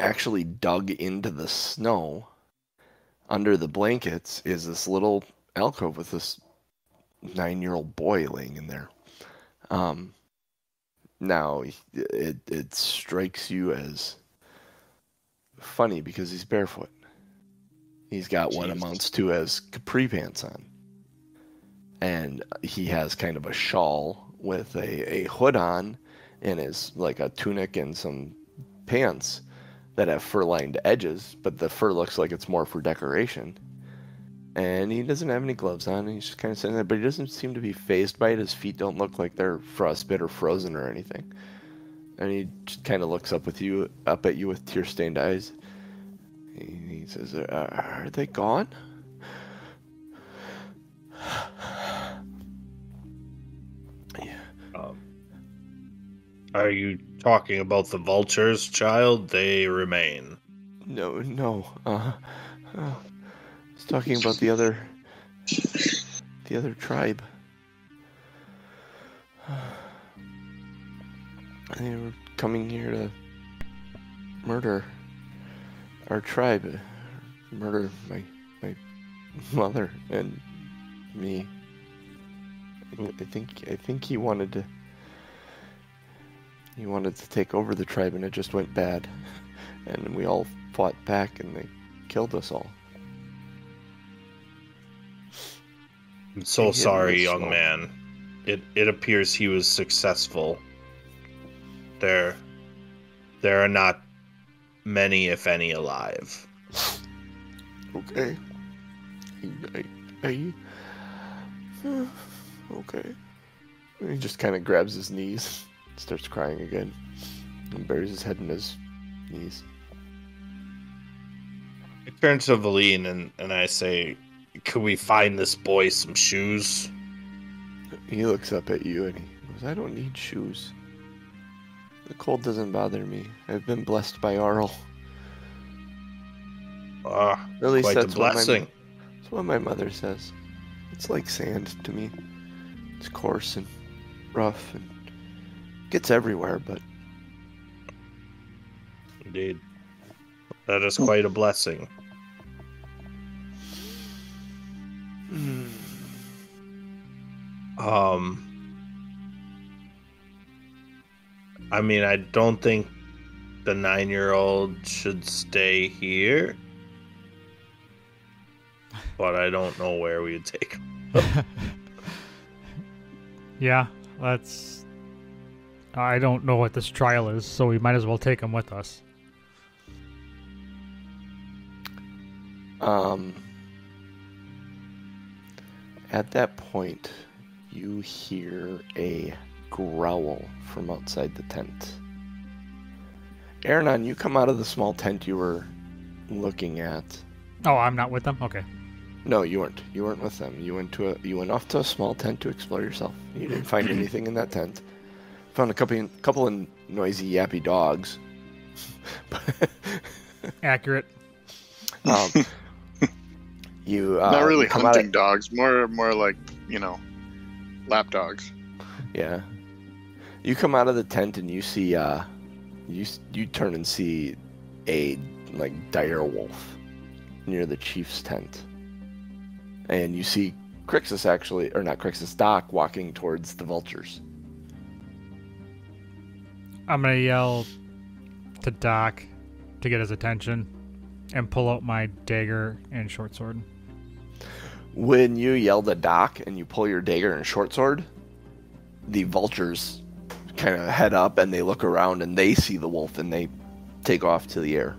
actually dug into the snow under the blankets is this little alcove with this 9-year-old boy laying in there. Now, it strikes you as funny because he's barefoot. He's got what amounts to as capri pants on. And he has kind of a shawl with a hood on and is like a tunic and some pants that have fur-lined edges, but the fur looks like it's more for decoration. And he doesn't have any gloves on, and he's just kind of sitting there, but he doesn't seem to be fazed by it. His feet don't look like they're frostbit or frozen or anything. And he just kind of looks up at you with tear-stained eyes. He says, "Are they gone?" Are you talking about the vultures, child? They remain. No. I was talking about the other tribe. They were coming here to murder our tribe, murder my mother and me. I think he wanted to take over the tribe, and it just went bad, and we all fought back, and they killed us all. I'm so sorry, young man. It appears he was successful. There are not many, if any, alive. Okay. Okay. He just kind of grabs his knees, starts crying again, and buries his head in his knees. I turn to Valine and I say, "Could we find this boy some shoes?" He looks up at you and he goes, "I don't need shoes. The cold doesn't bother me. I've been blessed by Arl." At least Quite that's a blessing. That's what my mother says. It's like sand to me. It's coarse and rough and gets everywhere, but... Indeed. That is quite a blessing. I mean, I don't think the 9-year-old should stay here, but I don't know where we would take him. Yeah, let's... I don't know what this trial is, so we might as well take him with us. At that point, you hear a growl from outside the tent. Aronan, you come out of the small tent you were looking at. Oh, I'm not with them? Okay. No, you weren't. You weren't with them. You went off to a small tent to explore yourself. You didn't find anything in that tent. Found a couple of noisy, yappy dogs. Accurate. You not really come hunting dogs, more like, lap dogs. Yeah. You come out of the tent and you see you turn and see a dire wolf near the chief's tent. And you see Crixus Doc walking towards the vultures. I'm going to yell to Doc to get his attention and pull out my dagger and short sword. When you yell to Doc and you pull your dagger and short sword, the vultures kind of head up and they look around and they see the wolf and they take off to the air.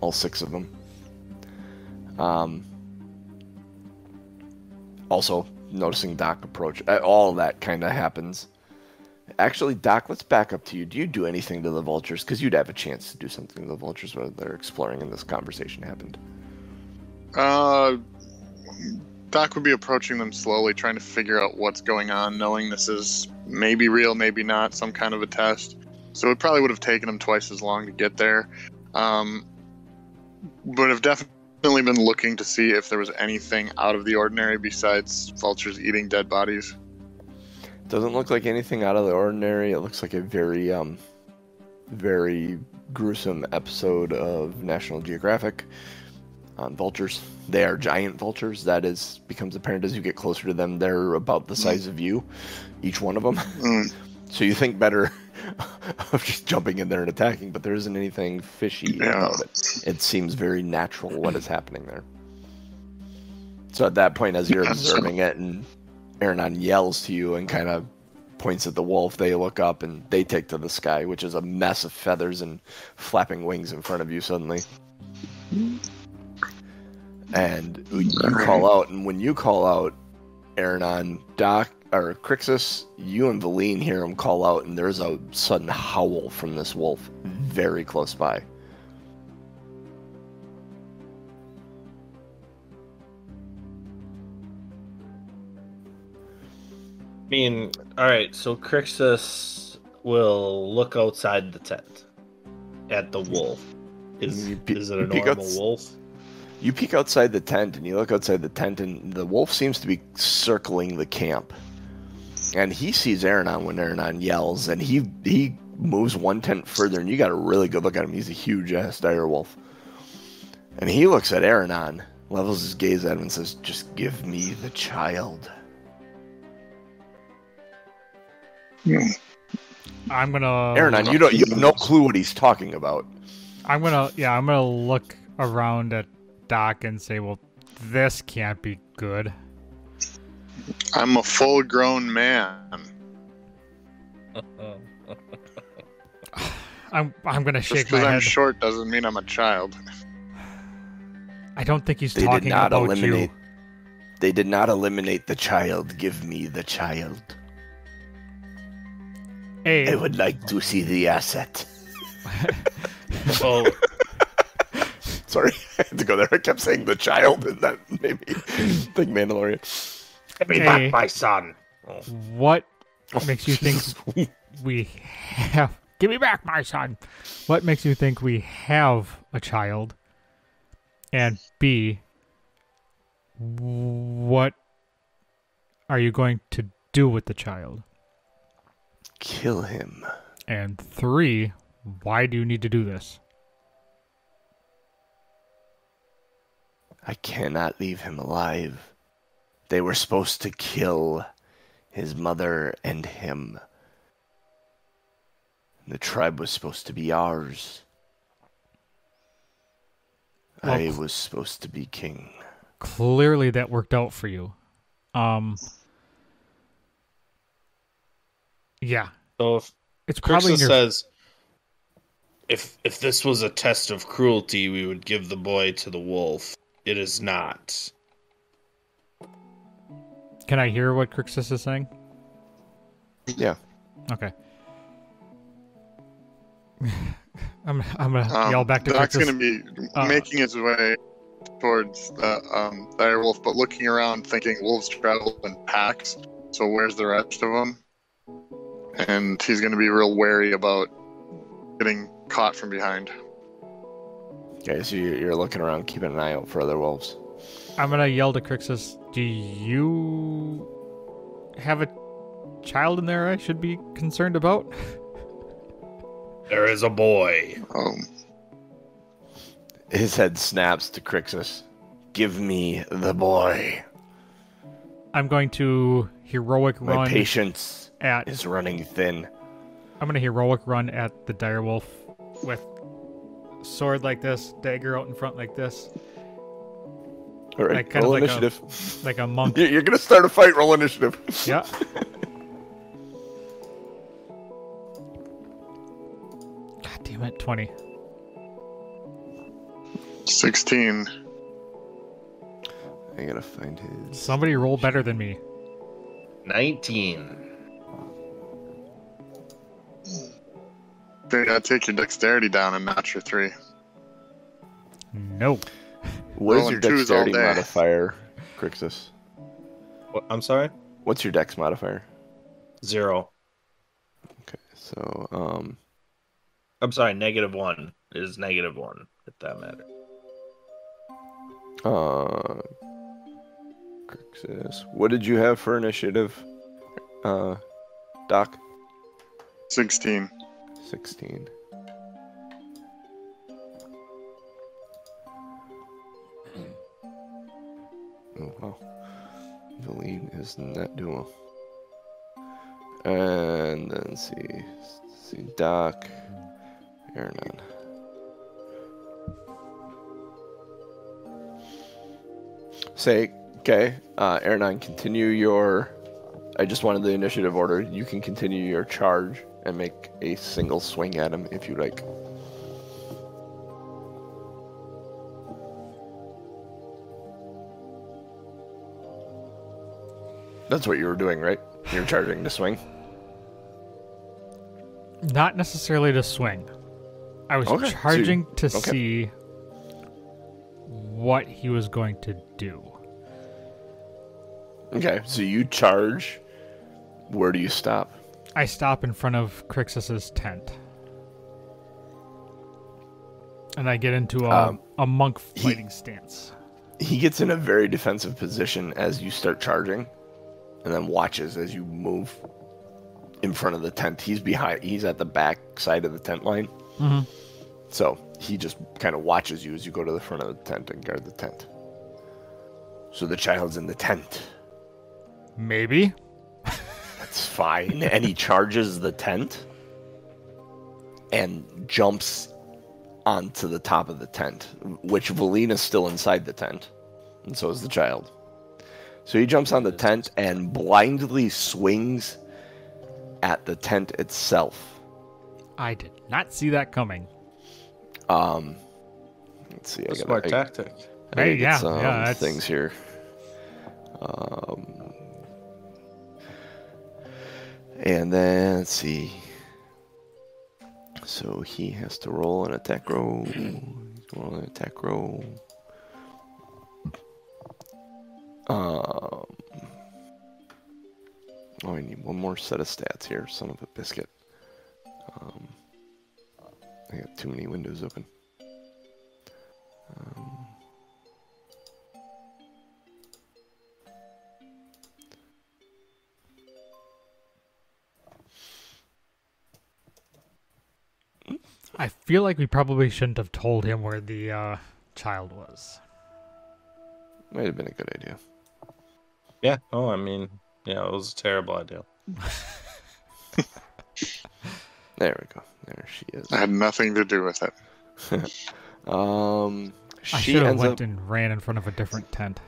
All 6 of them. Also, noticing Doc approach. All of that kind of happens. Actually, Doc, let's back up to you. Do you do anything to the vultures? Because you'd have a chance to do something to the vultures while they're exploring and this conversation happened. Doc would be approaching them slowly, trying to figure out what's going on, knowing this is maybe real, maybe not, some kind of a test. So it probably would have taken him twice as long to get there. But I've definitely been looking to see if there was anything out of the ordinary besides vultures eating dead bodies. Doesn't look like anything out of the ordinary. It looks like a very, very gruesome episode of National Geographic. Vultures. They are giant vultures. That becomes apparent as you get closer to them. They're about the size of you, each one of them. So you think better of just jumping in there and attacking, but there isn't anything fishy about it. It seems very natural what is happening there. So at that point, as you're observing it, and Aronan yells to you and kind of points at the wolf, they look up and they take to the sky, which is a mess of feathers and flapping wings in front of you suddenly. And you call out, and when you call out, Aronan, Doc, or Crixus, you and Valine hear him call out, and there's a sudden howl from this wolf very close by. Alright, so Crixus will look outside the tent at the wolf. Is it a normal wolf? You peek outside the tent, and you look outside the tent, and the wolf seems to be circling the camp. And he sees Aronan when Aronan yells, and he moves one tent further, and you got a really good look at him. He's a huge-ass dire wolf. And he looks at Aronan, levels his gaze at him, and says, "Just give me the child." I'm gonna... Aronan, you have no clue what he's talking about. I'm gonna look around at Doc and say, well, this can't be good. I'm a full-grown man. I'm gonna shake Just my because head. I'm short doesn't mean I'm a child. I don't think he's talking about you. They did not eliminate the child. Give me the child. Hey. I would like to see the asset. Oh. Sorry, I had to go there. I kept saying the child, and that made me think Mandalorian. Give me back my son. What makes you think we have... Give me back my son. What makes you think we have a child? And B, what are you going to do with the child? Kill him. And 3, why do you need to do this? I cannot leave him alive. They were supposed to kill his mother and him. The tribe was supposed to be ours. Well, I was supposed to be king. Clearly that worked out for you. Yeah. So if It's probably in Crixus your... says, if this was a test of cruelty, we would give the boy to the wolf. It is not. Can I hear what Crixus is saying? Yeah. Okay. I'm gonna yell back to Doc's Crixus. going to be making his way towards the dire wolf, but looking around, thinking wolves travel in packs. So where's the rest of them? And he's going to be real wary about getting caught from behind. Okay, so you're looking around, keeping an eye out for other wolves. I'm gonna yell to Crixus, do you have a child in there I should be concerned about? There is a boy. His head snaps to Crixus. Give me the boy. I'm going to heroic My run patience at... is running thin. I'm gonna heroic run at the direwolf with sword like this, dagger out in front like this. All right, Like, kind roll of like initiative. Like a monk. You're going to start a fight, roll initiative. Yeah. God damn it, 20. 16. I gotta find his... Somebody roll better than me. 19. You gotta take your dexterity down and notch your 3. No. What is Rolling your twos all dexterity day. modifier, Crixus? What, I'm sorry? What's your dex modifier? 0. Okay, so, I'm sorry, -1. It is -1, if that matters. Crixus. What did you have for initiative, Doc? 16. 16. Oh, wow. The lead is not doing well. And then see Doc, Aronan. Say, okay, Aronan, continue your... I just wanted the initiative order. You can continue your charge and make a single swing at him if you like. That's what you were doing, right? You're charging to swing? Not necessarily to swing. I was Okay, so charging to okay. see what he was going to do. Okay, so you charge. Where do you stop? I stop in front of Crixus's tent. And I get into a monk fighting stance. He gets in a very defensive position as you start charging, and then watches as you move in front of the tent. He's at the back side of the tent line. Mm-hmm. So he just kind of watches you as you go to the front of the tent and guard the tent. So the child's in the tent. Maybe. That's fine. And he charges the tent and jumps onto the top of the tent, which Valina's still inside the tent, and so is the child. So he jumps on the tent and blindly swings at the tent itself. I did not see that coming. Let's see. Smart tactic. I gotta get Yeah, some that's... things here. And then let's see. So he has to roll an attack roll. He's roll an attack roll. Oh, I need one more set of stats here. Son of a biscuit. I got too many windows open. I feel like we probably shouldn't have told him where the child was. Might have been a good idea. Yeah. Oh, I mean, yeah, it was a terrible idea. There we go. There she is. I had nothing to do with it. I She should have ends went up. and ran in front of a different tent.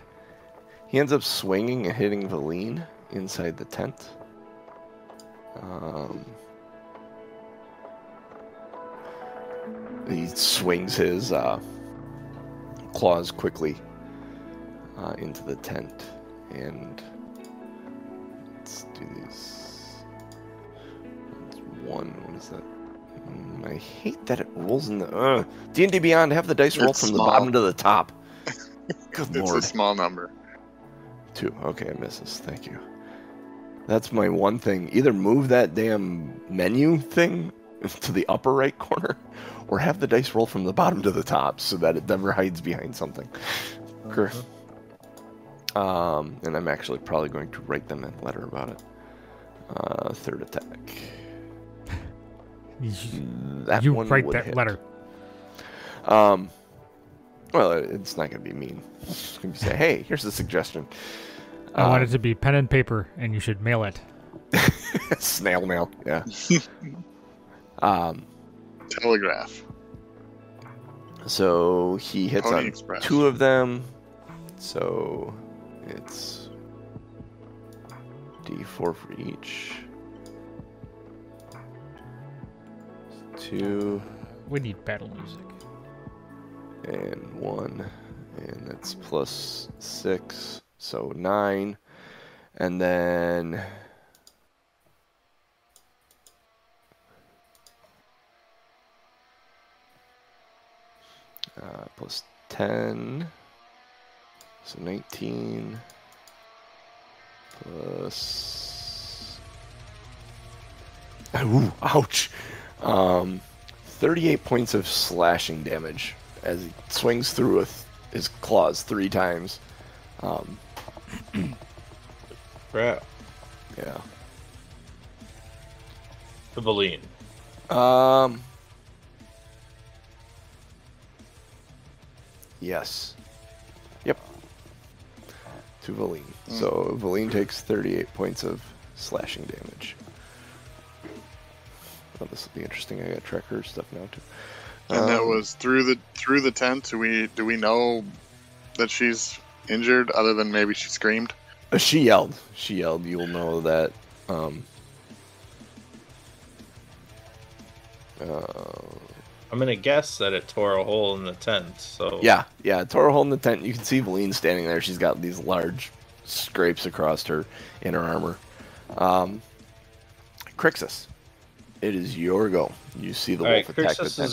He ends up swinging and hitting Valine inside the tent. He swings his claws quickly into the tent, and let's do these. That's one. What is that? I hate that it rolls in the D&D Beyond. Have the dice roll It's from small. the bottom to the top. Good It's lord. a small number. 2. Okay, I misses. Thank you. That's my one thing. Either move that damn menu thing to the upper right corner, or have the dice roll from the bottom to the top so that it never hides behind something. Sure. And I'm actually probably going to write them a letter about it. 3rd attack. That You one write would that hit. letter. Well, it's not going to be mean. It's going to say, hey, here's a suggestion. I want it to be pen and paper, and you should mail it. Snail mail, yeah. Telegraph. So he hits Pony on Express. 2 of them. So it's D4 for each. 2 We need battle music. and 1, and that's plus 6, so 9, and then plus 10, so 19, plus... Ooh, ouch! 38 points of slashing damage as he swings through with his claws 3 times. Crap. Yeah. The Valine. Yes. Yep. To Valine. So Valine takes 38 points of slashing damage. Oh, this will be interesting. I got tracker stuff now too. And that was through the tent. Do we know that she's injured, other than maybe she screamed? She yelled. She yelled. You'll know that. I'm gonna guess that it tore a hole in the tent. So Yeah. Tore a hole in the tent. You can see Valine standing there. She's got these large scrapes across her inner armor. Crixus, it is your go. You see the All right, wolf attack the Crixus tent.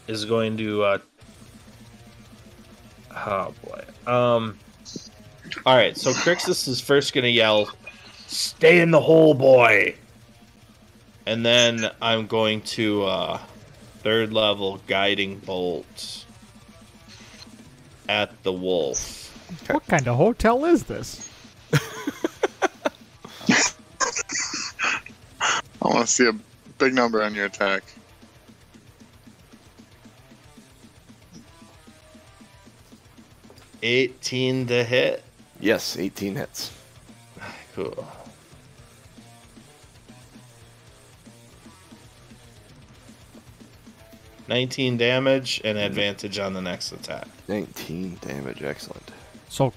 is going to. Oh boy. All right, so Crixus is first gonna yell, "Stay in the hole, boy!" And then I'm going to 3rd level guiding bolt at the wolf. What kind of hotel is this? I want to see a big number on your attack. $18 to hit. Yes, 18 hits. Cool. $19 damage and advantage on the next attack. 19 damage, excellent. So,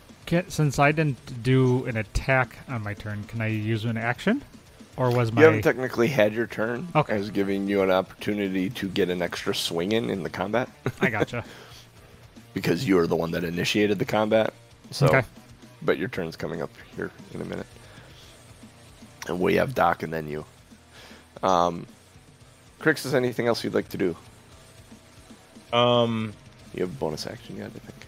since I didn't do an attack on my turn, can I use an action? Or was my... You haven't technically had your turn. Okay. I was giving you an opportunity to get an extra swing in the combat. I gotcha. Because you are the one that initiated the combat. So, Okay. But your turn's coming up here in a minute. And we have Doc and then you. Crix, is anything else you'd like to do? You have a bonus action yet, I think.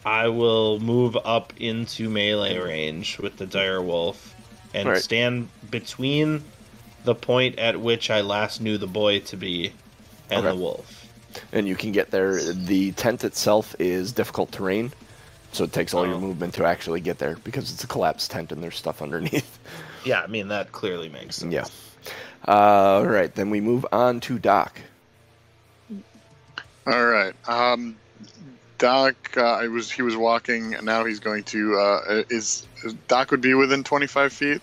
I will move up into melee range with the dire wolf and Alright. stand between the point at which I last knew the boy to be and Okay. the wolf. And you can get there. The tent itself is difficult terrain, so it takes all your movement to actually get there because it's a collapsed tent and there's stuff underneath. Yeah, I mean, that clearly makes sense. Yeah. All right, then we move on to Doc. All right. Doc, he was walking, and now he's going to. Is Doc would be within 25 feet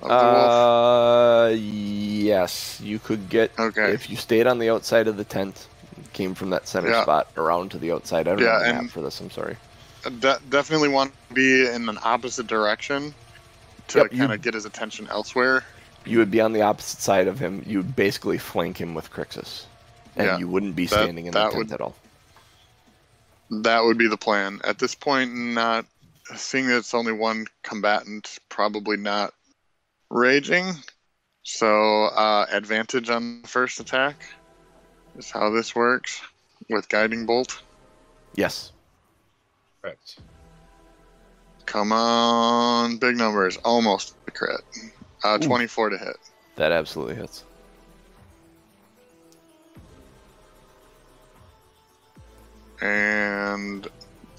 of the wolf? Yes, you could get. Okay. If you stayed on the outside of the tent, came from that center Yeah. spot around to the outside. I don't Yeah, have a map and- for this. I'm sorry. Definitely want to be in an opposite direction to Yep, kind of get his attention elsewhere. You would be on the opposite side of him. You would basically flank him with Crixus. And Yeah, you wouldn't be standing in the tent at all. That would be the plan. At this point, not seeing that it's only one combatant, probably not raging. So advantage on the first attack is how this works with Guiding Bolt. Yes. Correct. Come on, big numbers. Almost a crit. 24 to hit. That absolutely hits. And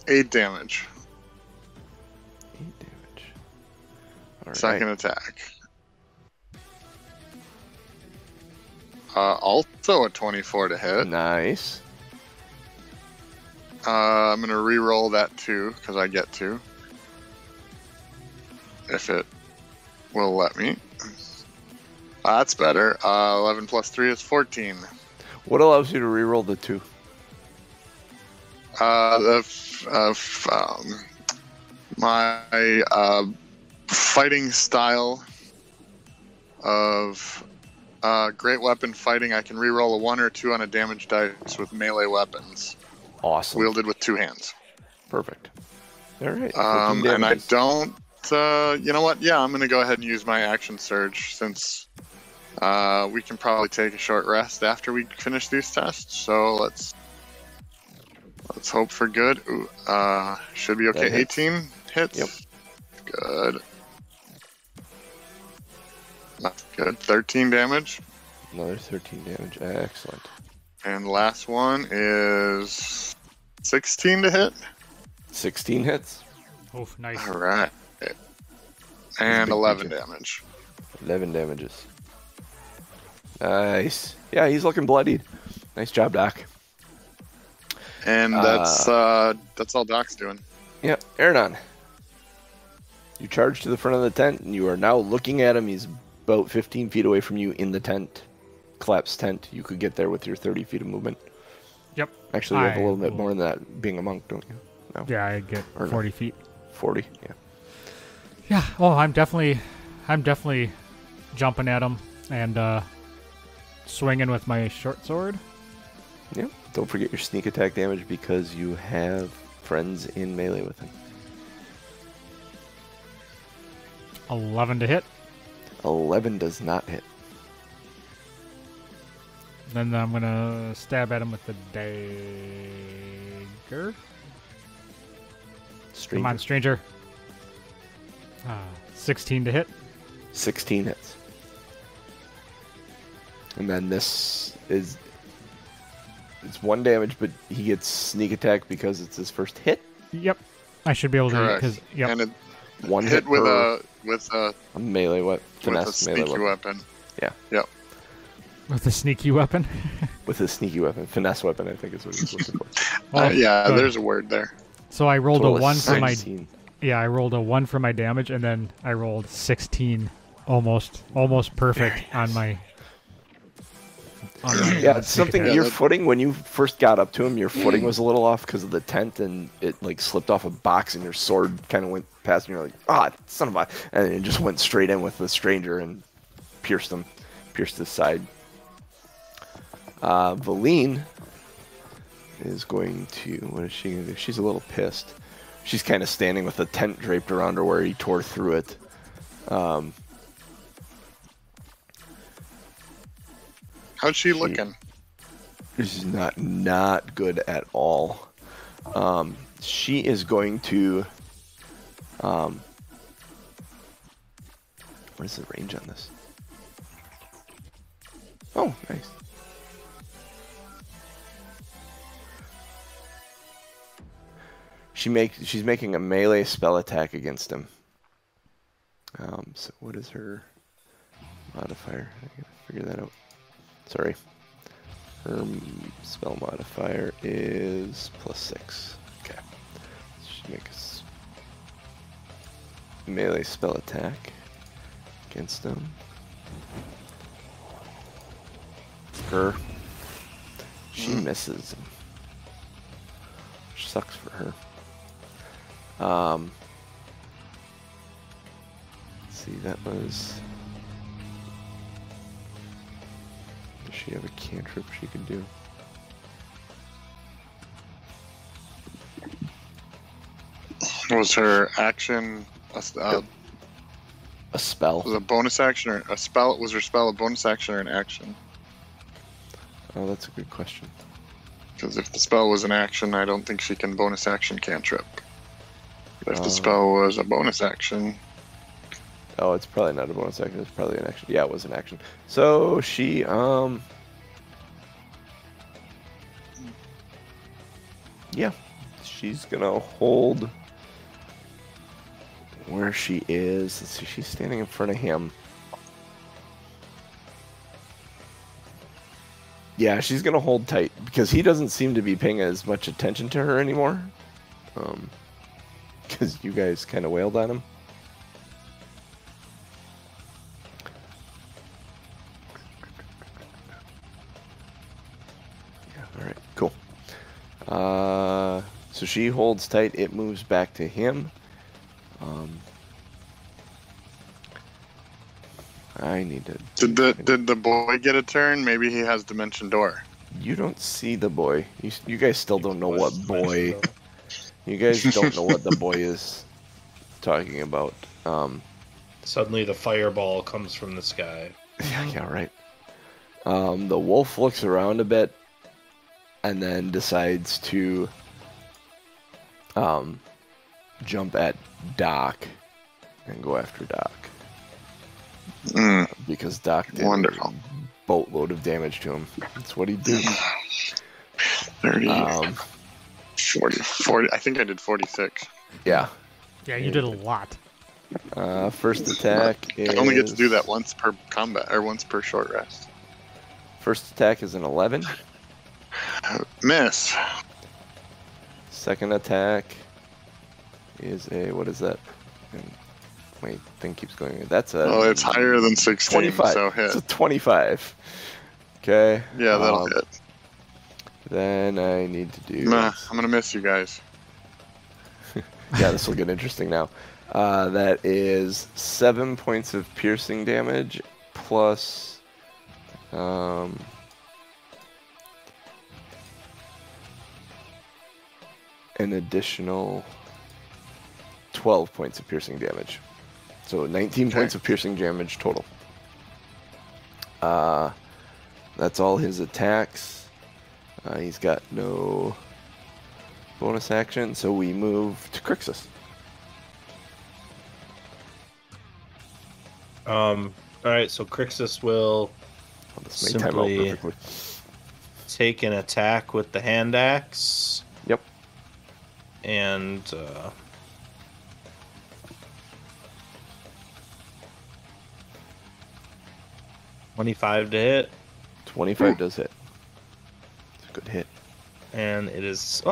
8 damage. 8 damage. All Second right. attack. Also a 24 to hit. Nice. I'm going to re-roll that too, because I get to. If it will let me. That's better. 11 plus 3 is 14. What allows you to reroll the 2? My fighting style of great weapon fighting, I can reroll a 1 or 2 on a damage dice with melee weapons. Awesome. Wielded with 2 hands. Perfect. All right. And I don't, you know what? Yeah, I'm going to go ahead and use my action surge since we can probably take a short rest after we finish these tests. So let's hope for good. Ooh, should be okay. 18 hits. Yep. Good. That's good. 13 damage. Another 13 damage. Excellent. And the last one is 16 to hit. 16 hits. Oof, nice. All right. And big 11 creature. damage. 11 damages. Nice. Yeah, he's looking bloodied. Nice job, Doc. And that's all Doc's doing. Yep, Aronan. You charge to the front of the tent, and you are now looking at him. He's about 15 feet away from you in the tent. Collapsed tent. You could get there with your 30 feet of movement. Yep. Actually, you have a I little bit will- more than that, being a monk, don't you? No. Yeah, I get Or no. 40 feet. 40, yeah. Yeah. Oh, I'm definitely jumping at him and swinging with my short sword. Yeah. Don't forget your sneak attack damage because you have friends in melee with him. 11 to hit. 11 does not hit. Then I'm gonna stab at him with the dagger. Stranger. Come on, stranger. 16 to hit. 16 hits. And then this is... It's 1 damage, but he gets sneak attack because it's his first hit. Yep. I should be able to Correct. because yep. And it 1 hit with per a melee weapon. with a Finesse melee sneaky weapon. weapon. Yeah. Yep. With a sneaky weapon. With his sneaky weapon. Finesse weapon, I think is what he's looking for. Well, Yeah, good. there's a word there. So I rolled Total a is 1 for my 16. I rolled a 1 for my damage, and then I rolled 16, almost perfect on my. Yeah, it's sneak something attack. your footing, when you first got up to him, your footing was a little off because of the tent, and it like slipped off a box, and your sword kind of went past, and you're like, son of a, and it just went straight in with the stranger and pierced his side. Valine is going to, what is she going to do? She's a little pissed. She's kind of standing with the tent draped around her where he tore through it. How's she looking? She's not good at all. She is going to. What is the range on this? Oh, nice. She's making a melee spell attack against him. So what is her modifier? I gotta figure that out. Sorry. Her spell modifier is +6. Okay. She makes melee spell attack against him. Her. She misses him. Which sucks for her. Let's see. see, that was... Does she have a cantrip she can do? Was her action a spell? was a bonus action or a spell? Was her spell a bonus action or an action? Oh, that's a good question. Because if the spell was an action, I don't think she can bonus action cantrip. But if the spell was a bonus action... Oh, it's probably not a bonus action. It's probably an action. Yeah, it was an action. So she, yeah, she's gonna hold where she is. Let's see, she's standing in front of him. Yeah, she's gonna hold tight because he doesn't seem to be paying as much attention to her anymore. Because you guys kind of wailed on him. All right, cool. So she holds tight. It moves back to him. I need to... Did the boy get a turn? Maybe he has Dimension Door. You don't see the boy. You guys still don't know what boy... You guys don't know what the boy is talking about. Suddenly the fireball comes from the sky. Yeah, right. The wolf looks around a bit and then decides to jump at Doc and go after Doc. Because Doc did Wonderful. a boatload of damage to him. That's what he did. 30, 40. I think I did 46. Yeah. Yeah, you did a lot. First attack is... I only get to do that once per combat, or once per short rest. First attack is an 11. Miss. Second attack is a... What is that? My thing keeps going. That's a... Oh, it's higher than 16, 25. so hit. It's a 25. Okay. Yeah, that'll hit. Then I need to do... Nah, I'm going to miss you guys. Yeah, this will get interesting now. That is 7 points of piercing damage plus... an additional 12 points of piercing damage. So 19 points of piercing damage total. That's all his attacks. He's got no bonus action, so we move to Crixus. Alright, so Crixus will This may time out simply perfectly. take an attack with the hand axe. Yep. And 25 to hit. 25 does hit. It's a good hit. And it is...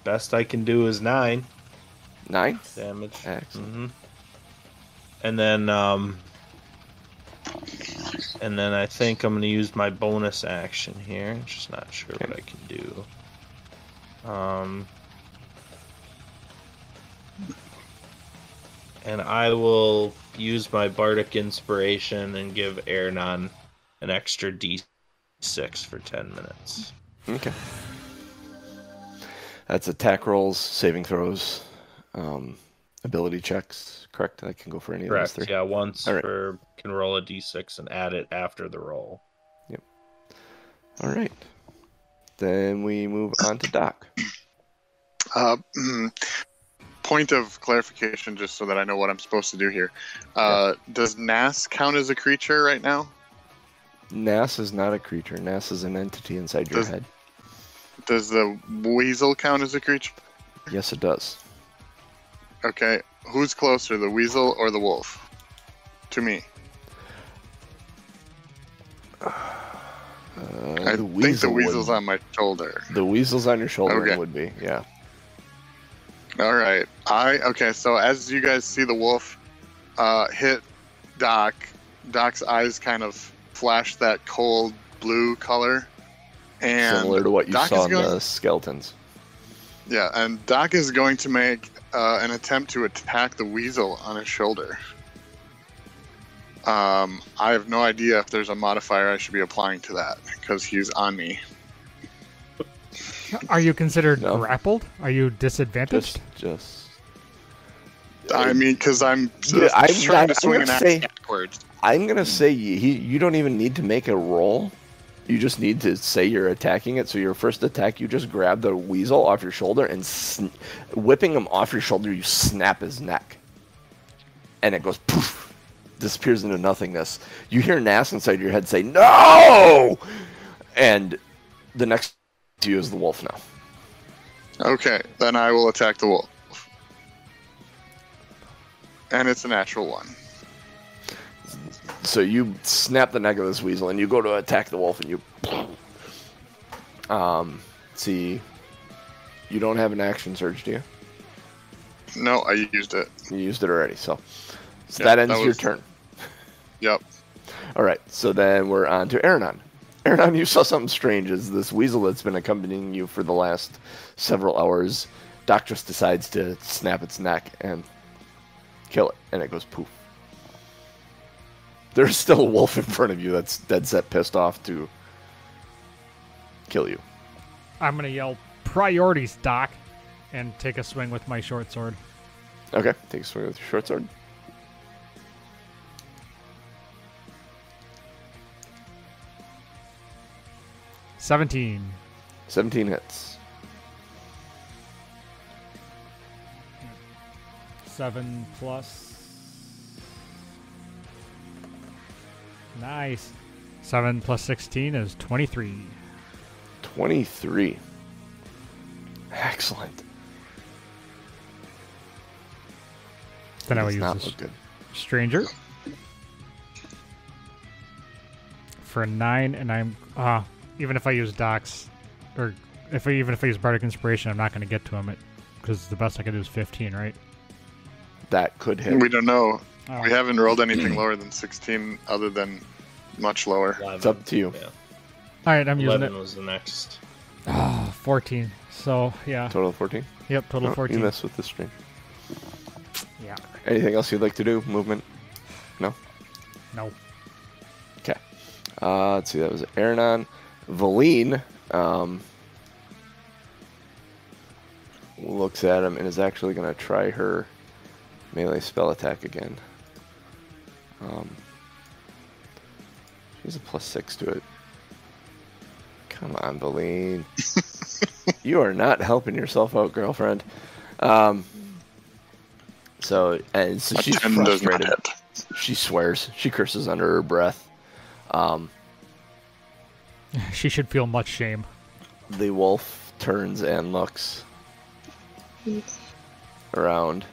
best I can do is 9 9? damage. Excellent. And then I think I'm going to use my bonus action here. Just not sure what I can do. And I will use my Bardic Inspiration and give Aronan an extra D6 for 10 minutes. Okay. That's attack rolls, saving throws, ability checks, correct? I can go for any Correct. of those three. Yeah, once All right. can roll a D6 and add it after the roll. Yep. All right. Then we move on to Doc. Point of clarification, just so that I know what I'm supposed to do here. Does Nas count as a creature right now? Nas is not a creature. Nas is an entity inside your head. Does the weasel count as a creature? Yes, it does. Okay. Who's closer, the weasel or the wolf? To me. I think the weasel's on my shoulder. The weasel's on your shoulder Okay. would be, yeah. All right. Okay, so as you guys see the wolf hit Doc, Doc's eyes kind of flash that cold blue color. And Similar to what you Doc saw is in the skeletons. Yeah, and Doc is going to make an attempt to attack the weasel on his shoulder. I have no idea if there's a modifier I should be applying to that because he's on me. Are you considered No. grappled? Are you disadvantaged? Just. I mean, because I'm Yeah, trying to swing an axe backwards. I'm gonna say you don't even need to make a roll. You just need to say you're attacking it. So your first attack, you just grab the weasel off your shoulder and whipping him off your shoulder, you snap his neck, and it goes poof, disappears into nothingness. You hear Nass inside your head say "No!" and the next to you is the wolf now. Okay, then I will attack the wolf. And it's a natural one. So you snap the neck of this weasel, and you go to attack the wolf, and you. See, you don't have an action surge, do you? No, I used it. You used it already, so Yeah, that ends that your was- turn. Yep. All right, so then we're on to Aronan. Aronan, you saw something strange. Is this weasel that's been accompanying you for the last several hours? Doc just decides to snap its neck and kill it, and it goes poof. There's still a wolf in front of you that's dead set pissed off to kill you. I'm gonna yell priorities, Doc, and take a swing with my short sword. Okay, take a swing with your short sword. $17. 17 hits. 7 plus. Nice. 7 plus 16 is 23. 23. Excellent. Then I will Does use not this look good. stranger for 9, and I'm even if I use Doc's, or even if I use Bardic Inspiration, I'm not going to get to him because the best I can do is 15, right? That could hit. We don't know. Oh. We haven't rolled anything lower than 16 other than much lower. 11. It's up to you. Yeah. All right, I'm using 11 it. was the next. 14. So yeah, Total of 14? yep, total Oh, 14. You missed with the string. Yeah, Anything else you'd like to do? Movement? No? no. Okay. Let's see, that was Aronan. Valine looks at him and is actually going to try her melee spell attack again. She's a +6 to it. Come on, Valine. You are not helping yourself out, girlfriend. So she's 10 does not frustrated. hit. She swears. She curses under her breath. She should feel much shame. The wolf turns and looks around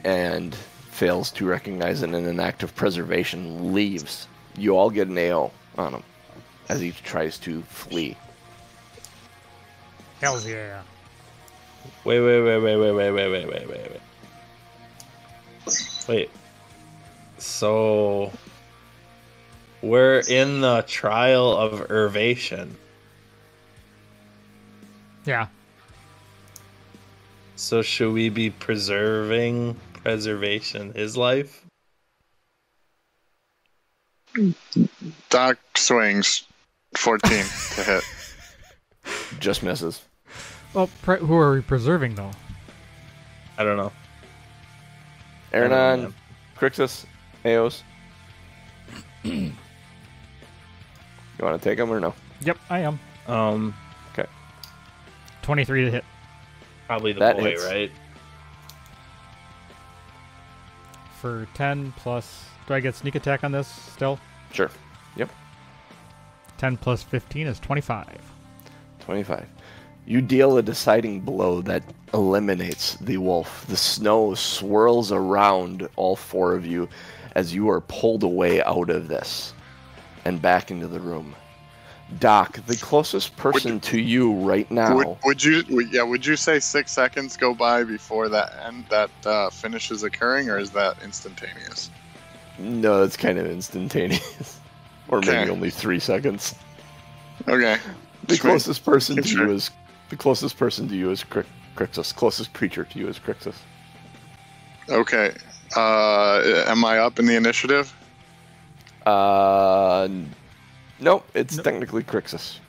and fails to recognize it, in an act of preservation leaves. You all get an AO on him as he tries to flee. Hells yeah. Wait. Wait. So we're in the trial of Irvation. Yeah. So should we be preserving his life? Doc swings 14 to hit. Just misses. Well, who are we preserving though? I don't know. Aronan, Crixus, AOs. You want to take him or no? Yep, I am. Okay. 23 to hit. Probably the That boy, hits. right? For 10 plus. Do I get sneak attack on this still? Sure. Yep. 10 plus 15 is 25. 25. You deal a deciding blow that eliminates the wolf. The snow swirls around all four of you as you are pulled away out of this and back into the room. Doc, the closest person to you right now. Would you say 6 seconds go by before that finishes occurring, or is that instantaneous? No, it's kind of instantaneous. Or maybe Okay. only 3 seconds. Okay. The closest person to Sure. you is Crixus. Closest creature to you is Crixus. Okay. Am I up in the initiative? Nope, it's technically Crixus.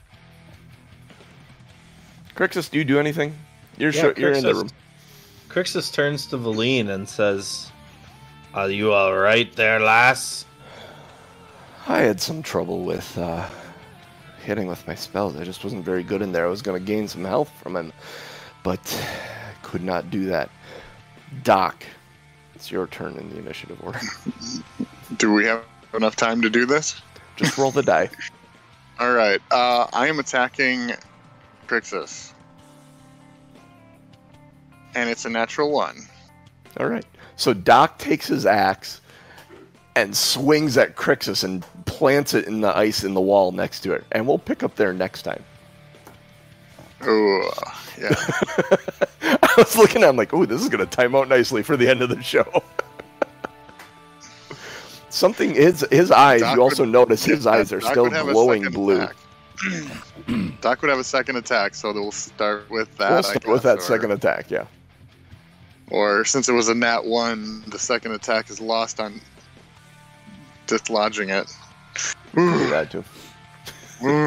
Crixus, do you do anything? You're in the room. Crixus turns to Valine and says, "Are you all right there, lass?" I had some trouble with hitting with my spells. I just wasn't very good in there. I was going to gain some health from him, but could not do that. Doc, it's your turn in the initiative order. Do we have enough time to do this? Just roll the die. All right. I am attacking Crixus. And it's a natural 1. All right. So Doc takes his axe and swings at Crixus and plants it in the ice in the wall next to it. And we'll pick up there next time. Oh, yeah. I was looking at him like, oh, this is going to time out nicely for the end of the show. Something, his eyes, Doc you also notice his eyes are still glowing blue. Doc would have a second attack, so we'll start with that. We'll start with that second attack, yeah. Or since it was a nat 1, the second attack is lost on dislodging it. Do that too.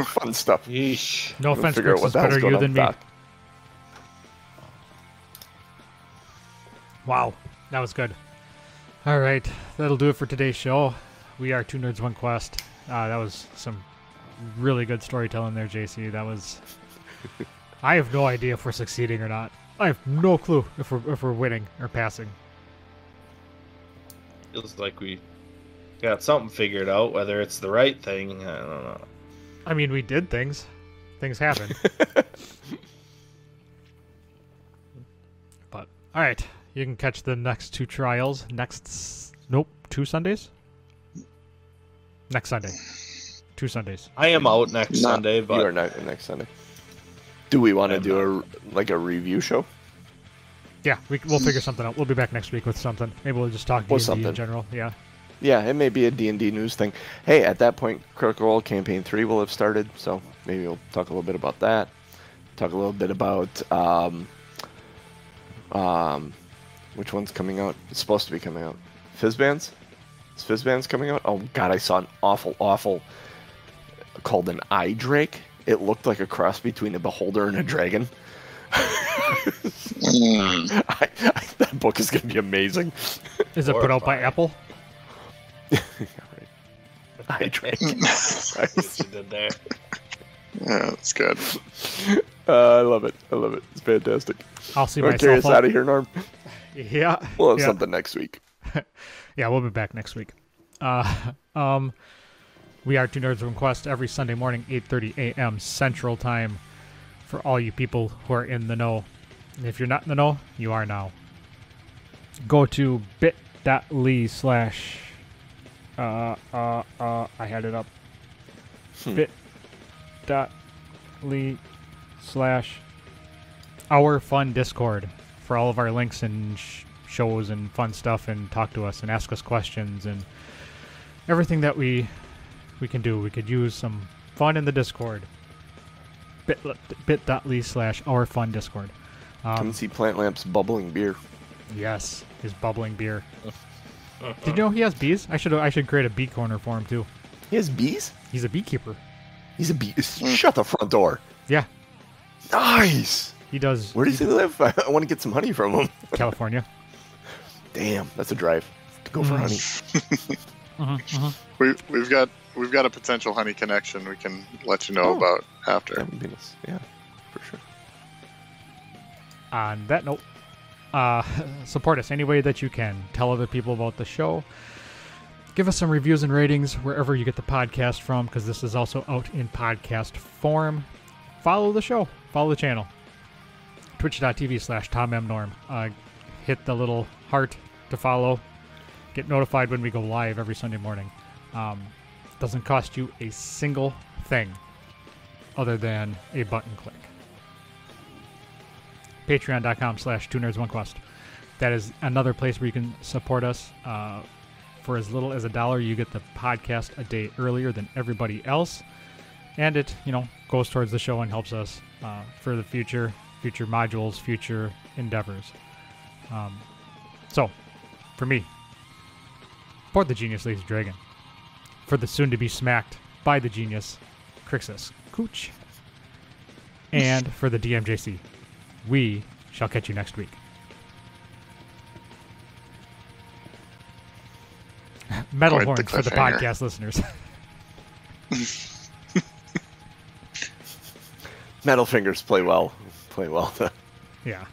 Fun stuff. Yeesh. No offense, Chris, it's better you than me. Doc. Wow, that was good. All right, that'll do it for today's show. We are Two Nerds, One Quest. That was some really good storytelling there, JC. That was... I have no idea if we're succeeding or not. I have no clue if we're winning or passing. Feels like we got something figured out. Whether it's the right thing, I don't know. I mean, we did things. Things happen. But, all right. You can catch the next 2 trials two Sundays? Next Sunday. 2 Sundays. I am out next Sunday, but... You are not next Sunday. Do we want to do a review show? Yeah, we'll figure something out. We'll be back next week with something. Maybe we'll just talk D&D in general. Yeah. Yeah, it may be a D&D news thing. Hey, at that point, Critical Role Campaign 3 will have started, so maybe we'll talk a little bit about that. Talk a little bit about which one's coming out? It's supposed to be coming out. Fizzbands? Is Fizzbands coming out? Oh, God, I saw an awful called an eye drake. It looked like a cross between a beholder and a dragon. That book is going to be amazing. Is it put out by Apple? Yeah, right. Eye drake. What you did there. Yeah, that's good. I love it. It's fantastic. I'll see myself. Carry us out of here, Norm. Yeah. We'll have something next week. Yeah, we'll be back next week. We are Two Nerds, One Quest every Sunday morning, 8:30 a.m. Central Time, for all you people who are in the know. And if you're not in the know, you are now. Go to bit.ly/ I had it up. bit.ly/our fun Discord for all of our links and shows and fun stuff, and talk to us and ask us questions and everything that we can do. We could use some fun in the Discord. bit.ly/our fun Discord. Come see Plant Lamp's bubbling beer. Yes, his bubbling beer. Did you know he has bees? I should create a bee corner for him too. He has bees? He's a beekeeper. He's a bee. Shut the front door. Yeah. Nice. He does. Where does he live? I want to get some honey from him. California. Damn, that's a drive to go for honey. We've got a potential honey connection we can let you know about after. That would be nice. Yeah, for sure. On that note, support us any way that you can. Tell other people about the show. Give us some reviews and ratings wherever you get the podcast from, because this is also out in podcast form. Follow the show. Follow the channel. Twitch.tv/TomMNorm. Hit the little heart to follow. Get notified when we go live every Sunday morning. Doesn't cost you a single thing other than a button click. Patreon.com/2nerds1quest. That is another place where you can support us. For as little as $1, you get the podcast a day earlier than everybody else, and it goes towards the show and helps us for the future modules, future endeavors. So, for me, For the Genius League's Dragon. For the soon-to-be smacked by the Genius, Crixus Cooch. And for the DMJC, we shall catch you next week. Metal Quite the horns for the cliffhanger. podcast listeners. Metal fingers play well. Play well. Yeah.